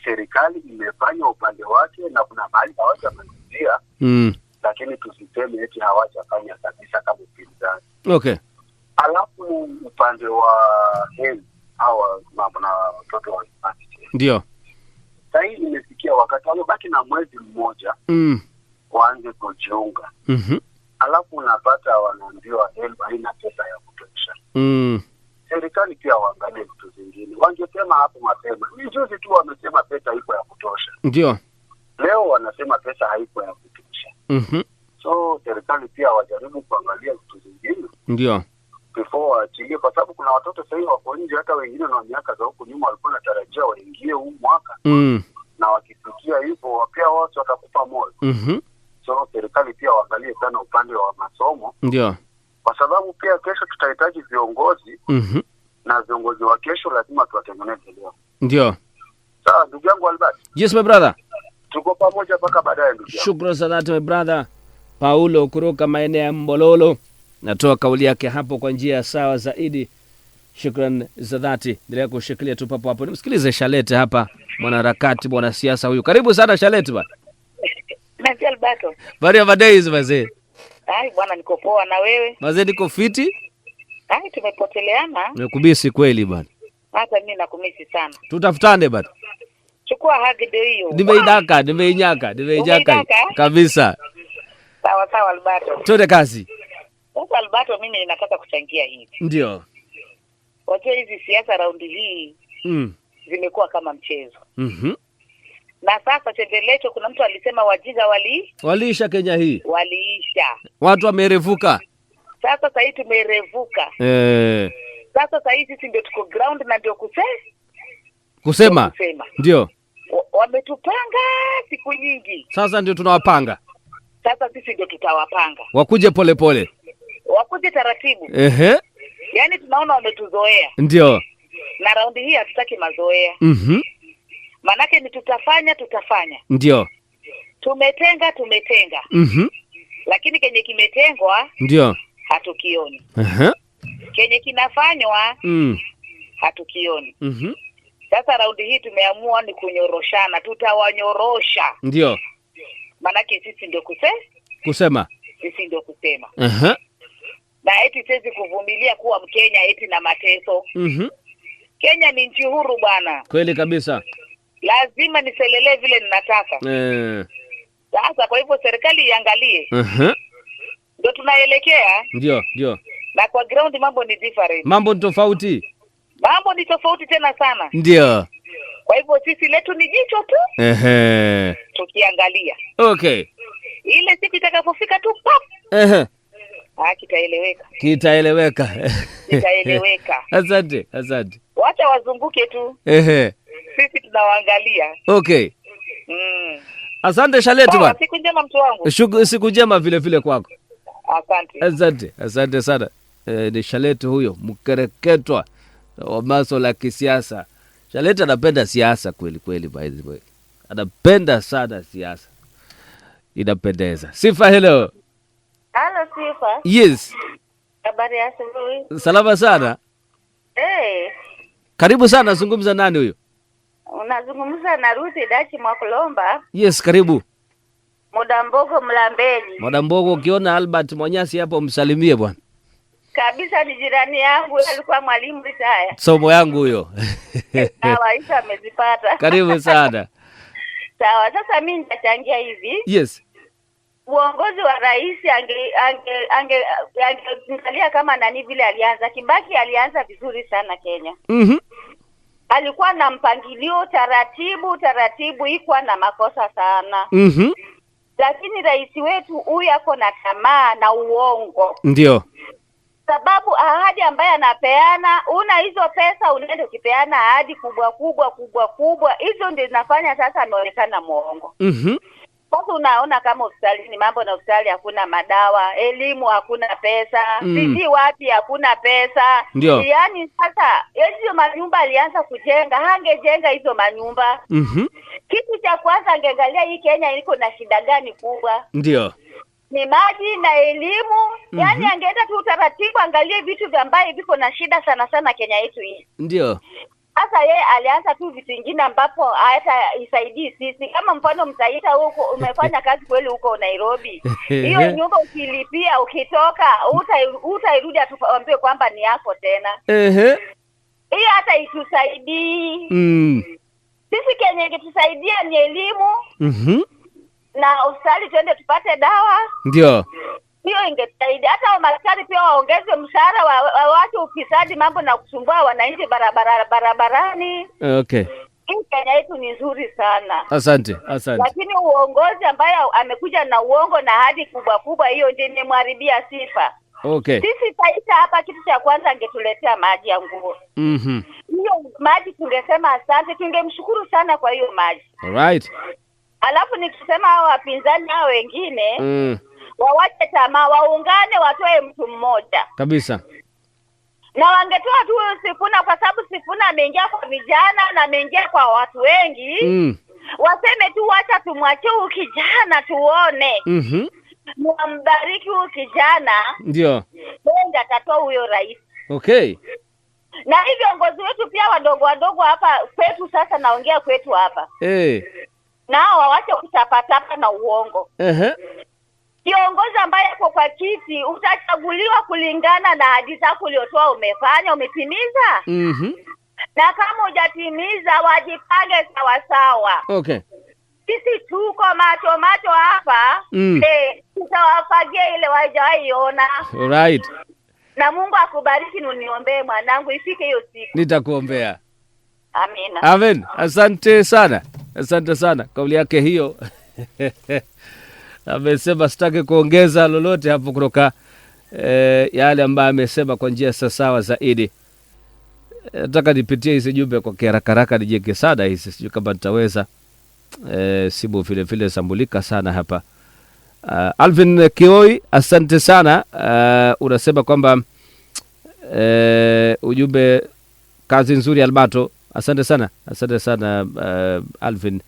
serikali imefanya upande wake na kuna mahali hawajamalizia. Lakini tusiseme eti hawajafanya kabisa kama upinzani. Okay. Alafu upande wa health hawa mambo na watoto wa university. Ndio. Sasa hii nimefikia wakati wamebaki na mwezi mmoja waanze kujiunga. Alafu unapata wanaambiwa health haina pesa ya kutosha. Serikali pia waangalie vitu vingine. Wangesema hapo mapema. Ni juzi tu wamesema pesa haiko ya kutosha. Ndio. Leo wanasema pesa haiko ya kutosha. So serikali pia wajaribu kuangalia vitu vingine. Ndio. Before waachilie, kwa sababu kuna watoto sasa hivi wako nje, hata wengine na miaka za huko nyuma walikuwa wanatarajia waingie huu mwaka. Na wakifikia hivyo pia wao watakupa moyo. So serikali pia waangalie sana upande wa masomo. Ndio. Kwa sababu pia kesho tutahitaji viongozi. Na viongozi wa kesho lazima tuwatengeneze leo. Ndio. Sawa ndugu yangu Albert. Yes my brother. Tuko pamoja mpaka baadaye ndugu yangu. Shukrani sana my brother. Paulo kutoka maeneo ya Mbololo. Natoa kauli yake hapo kwa njia sawa zaidi. Shukrani za dhati. Endelea kushikilia tu papo hapo. Nimsikilize Shalete hapa, mwanaharakati, bwana siasa huyu. Karibu sana Shalete bwana. Mzee Alberto. Bari ya days mzee. Ai bwana, niko poa, na wewe? Mzee niko fiti. Ai tumepoteleana. Nimekubisi kweli bwana. Hata mimi nakumisi sana. Tutafutane bwana. Chukua haki ndio hiyo. Nimeinyaka kabisa. Sawa Alberto. Tuende kazi. Sasa Alberto, mimi ninataka kuchangia hivi. Ndio. Wajua hizi siasa raundi hii zimekuwa kama mchezo. Na sasa chendelecho, kuna mtu alisema wajinga waliisha Kenya hii. Waliisha. Watu wamerevuka. Sasa hii tumerevuka. Sasa hii sisi ndio tuko ground na ndio kusema. Ndio. Wametupanga siku nyingi. Sasa ndio tunawapanga. Sasa sisi ndio tutawapanga. Wakuje pole. Wakuje taratibu. Yaani tunaona wametuzoea. Ndio. Na raundi hii hatutaki mazoea. Manake ni tutafanya. Ndio. Tumetenga. lakini kenye kimetengwa Ndio. hatukioni. Kenye kinafanywa hatukioni. Sasa raundi hii tumeamua ni kunyoroshana, tutawanyorosha. Ndio. Manake sisi ndio Kusema. Sisi ndio kusema. Na eti siwezi kuvumilia kuwa Mkenya eti na mateso. Kenya ni nchi huru bwana. Kweli kabisa. Lazima niselelee vile ninataka. Sasa kwa hivyo serikali iangalie. Ndio tunaelekea. Ndio. Na kwa ground mambo ni different. Mambo ni tofauti. Mambo ni tofauti tena sana. Ndio. Kwa hivyo sisi letu ni jicho tu. Tukiangalia. Okay. Ile siku itakapofika tu pap. Kitaeleweka. Kitaeleweka. Asante. Wacha wazunguke tu. Sisi tunawaangalia. Okay. Asante Charlotte bwana. Siku njema mtu wangu. Siku njema vile kwako. Asante. Asante sana. Ni Charlotte huyo, mkereketwa wa masuala ya kisiasa. Charlotte anapenda siasa kweli by the way. Anapenda sana siasa. Inapendeza. Sifa, hello. Hello Sifa. Yes. Habari ya asubuhi. Salama sana. Karibu sana, zungumza nani huyo? Unazungumza na Ruthi Dachi Mwakulomba. Yes, karibu. Modambogo Mlambeni. Modambogo, ukiona Albert Mwanyasi hapo msalimie bwana. Kabisa, ni jirani yangu, alikuwa mwalimu ritaya. Somo yangu huyo. Sawa, hizo amezipata. Karibu sana. Sawa, sasa mimi nitachangia hivi. Yes. Uongozi wa rais angeangalia kama nani vile alianza. Kibaki alianza vizuri sana Kenya. Alikuwa na mpangilio taratibu, ikuwa na makosa sana. Lakini rais wetu huyu ako na tamaa na uongo. Ndio. Sababu ahadi ambaye anapeana, una hizo pesa unaenda ukipeana ahadi kubwa, hizo ndio zinafanya sasa anaonekana muongo. Sasa unaona kama hospitalini, mambo na hospitali hakuna madawa, elimu hakuna pesa, sisi wapi hakuna pesa. Yaani sasa hizo manyumba alianza kujenga, hangejenga hizo manyumba. Kitu cha kwanza angeangalia hii Kenya iko na shida gani kubwa. Ndio. Ni maji na elimu. Yaani angeenda tu taratibu, angalie vitu vya ambaye viko na shida sana Kenya yetu hii. Ndio. Sasa yeye alianza tu vitu vingine ambapo hata isaidii sisi. Kama mfano Mtaita huko umefanya kazi kweli huko Nairobi. Hiyo nyumba ukilipia ukitoka utairudi atuambie kwamba ni yako tena. Hiyo hata itusaidii. Sisi Kenya ingetusaidia ni elimu. Na hospitali twende tupate dawa. Ndio. Hiyo ingetusaidia. Hata madaktari pia waongeze mshahara wa watu, ufisadi, mambo na kusumbua wananchi barabarani. Okay. Hii Kenya yetu ni nzuri sana. Asante. Lakini uongozi ambaye amekuja na uongo na ahadi kubwa, hiyo ndio imemharibia sifa. Okay. Sisi Taita hapa, kitu cha kwanza angetuletea maji ya nguo. Hiyo maji tungesema asante, tungemshukuru sana kwa hiyo maji. Alright. Alafu nikisema hao wapinzani hao wengine wawache tamaa, waungane, watoe mtu mmoja kabisa. Na wangetoa tu Sifuna, kwa sababu Sifuna ameingia kwa vijana na ameingia kwa watu wengi. Waseme tu wacha tumwachie huyu kijana tuone. Mbariki huyu kijana. Ndio. Ndio atatoa huyo rais. Okay. Na hivi viongozi wetu pia wadogo hapa kwetu, sasa naongea kwetu hapa. Nao wawache kutapatapa na uongo. Kiongozi ambaye yuko kwa kiti utachaguliwa kulingana na ahadi zako uliotoa, umetimiza. Na kama hujatimiza wajipange sawa. Okay. Sisi tuko macho hapa. Tutawafagia ile wajaiona. Alright. Na Mungu akubariki, uniombee mwanangu ifike hiyo siku. Nitakuombea. Amina. Amen. Asante sana. Kauli yake hiyo. Amesema sitaki kuongeza lolote hapo kutoka yale ambayo amesema kwa njia sawa zaidi. Nataka nipitie hizi jumbe kwa haraka nijeke sana hizi, sijui kama nitaweza. Sibu vile sambulika sana hapa. Alvin Kioi, asante sana. Unasema kwamba ujumbe kazi nzuri Albato. Asante sana Alvin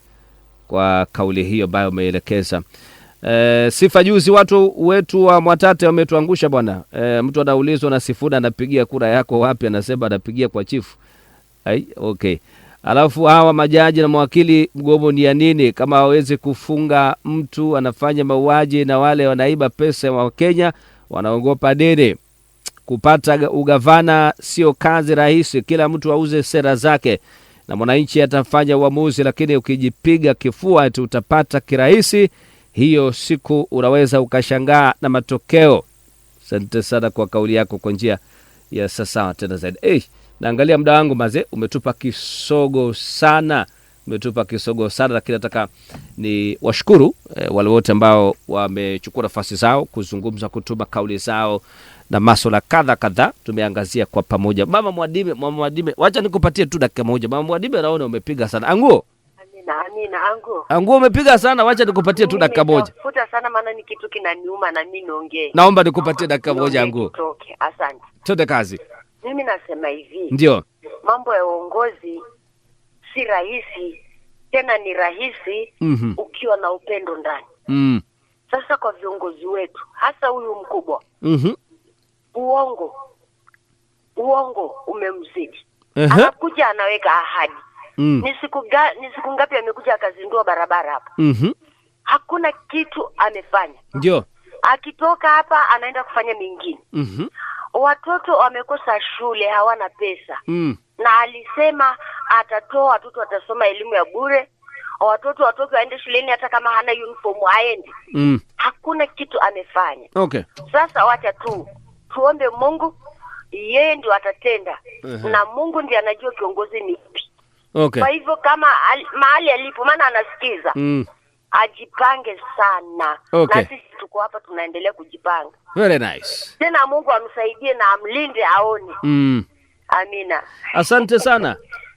kwa kauli hiyo ambayo umeelekeza. Sifa juzi watu wetu wa Mwatate wametuangusha bwana. Mtu anaulizwa na Sifuna anapigia kura yako wapi, anasema anapigia kwa chifu. Okay. Alafu hawa majaji na mawakili mgomo ni ya nini? Kama hawezi kufunga mtu anafanya mauaji na wale wanaiba pesa wa Kenya wanaogopa deni. Kupata ugavana sio kazi rahisi, kila mtu auze sera zake na mwananchi atafanya uamuzi, lakini ukijipiga kifua eti utapata kirahisi, hiyo siku unaweza ukashangaa na matokeo. Asante sana kwa kauli yako kwa njia ya sasa tena zaidi. Naangalia muda wangu maze, umetupa kisogo sana. Lakini nataka ni washukuru wale wote ambao wamechukua nafasi zao kuzungumza, kutuma kauli zao na masuala kadha tumeangazia kwa pamoja. Mama Mwadime, wacha nikupatie tu dakika moja. Mama Mwadime, naona umepiga sana. Anguo Anguo umepiga sana, wacha nikupatie tu dakika moja. Futa sana maana ni kitu kinaniuma na mimi niongee. Naomba nikupatie dakika moja Anguo. Asante. Twende kazi. Mimi nasema hivi. Ndio. Mambo ya uongozi si rahisi, tena ni rahisi ukiwa na upendo ndani. Sasa kwa viongozi wetu, hasa huyu mkubwa. Uongo umemzidi. Anakuja anaweka ahadi. Ni siku ngapi amekuja akazindua barabara hapa? Hakuna kitu amefanya. Ndio. Akitoka hapa anaenda kufanya mingine. Watoto wamekosa shule, hawana pesa. Na alisema atatoa watoto watasoma elimu ya bure. Watoto waende shuleni hata kama hana uniform aende. Hakuna kitu amefanya. Okay. Sasa wacha tuombe Mungu, yeye ndio atatenda. Na Mungu ndiye anajua kiongozi ni yupi. Okay. Kwa hivyo kama mahali alipo, maana anasikiza. Ajipange sana. Okay. Na sisi tuko hapa tunaendelea kujipanga. Very nice. Tena Mungu amsaidie na amlinde aone. Amina. Asante sana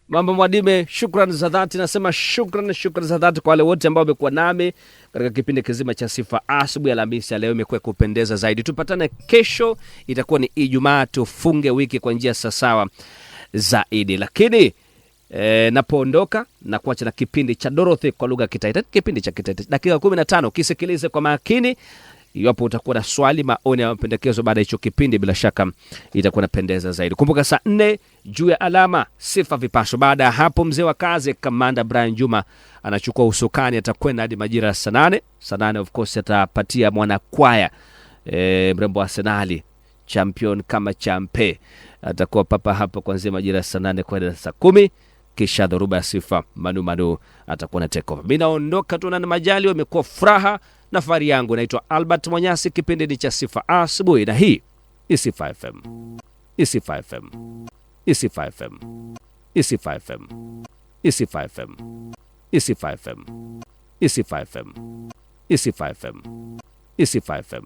Mama Mwadime, shukrani za dhati. Nasema shukrani za dhati kwa wale wote ambao wamekuwa nami katika kipindi kizima cha Sifa asubuhi ya Alhamisi ya leo. Imekuwa kupendeza zaidi. Tupatane kesho, itakuwa ni Ijumaa, tufunge wiki kwa njia sawa zaidi. Lakini napoondoka na kuacha na kipindi cha Dorothy kwa lugha ya Kitaita, kipindi cha Kitaita dakika 15. Kisikilize kwa makini. Iwapo utakuwa na swali, maoni au mapendekezo baada ya hicho kipindi, bila shaka itakuwa napendeza zaidi. Kumbuka saa 4 juu ya alama Sifa Vipasho. Baada ya hapo mzee wa kazi Kamanda Brian Juma anachukua usukani, atakwenda hadi majira ya saa 8. Saa 8 of course atapatia mwana kwaya mrembo wa Arsenal champion kama champe. Atakuwa papa hapa kuanzia majira ya saa 8 kwenda saa 10. Kisha dhoruba ya Sifa Manu atakuwa na take over. Mimi naondoka tu na majali, imekuwa furaha na fahari yangu. Naitwa Albert Mwanyasi, kipindi ni cha Sifa asubuhi, na hii ni Sifa FM. Sifa FM. Sifa FM. Sifa FM. Sifa FM. Sifa FM. Sifa FM. Sifa FM. Sifa FM.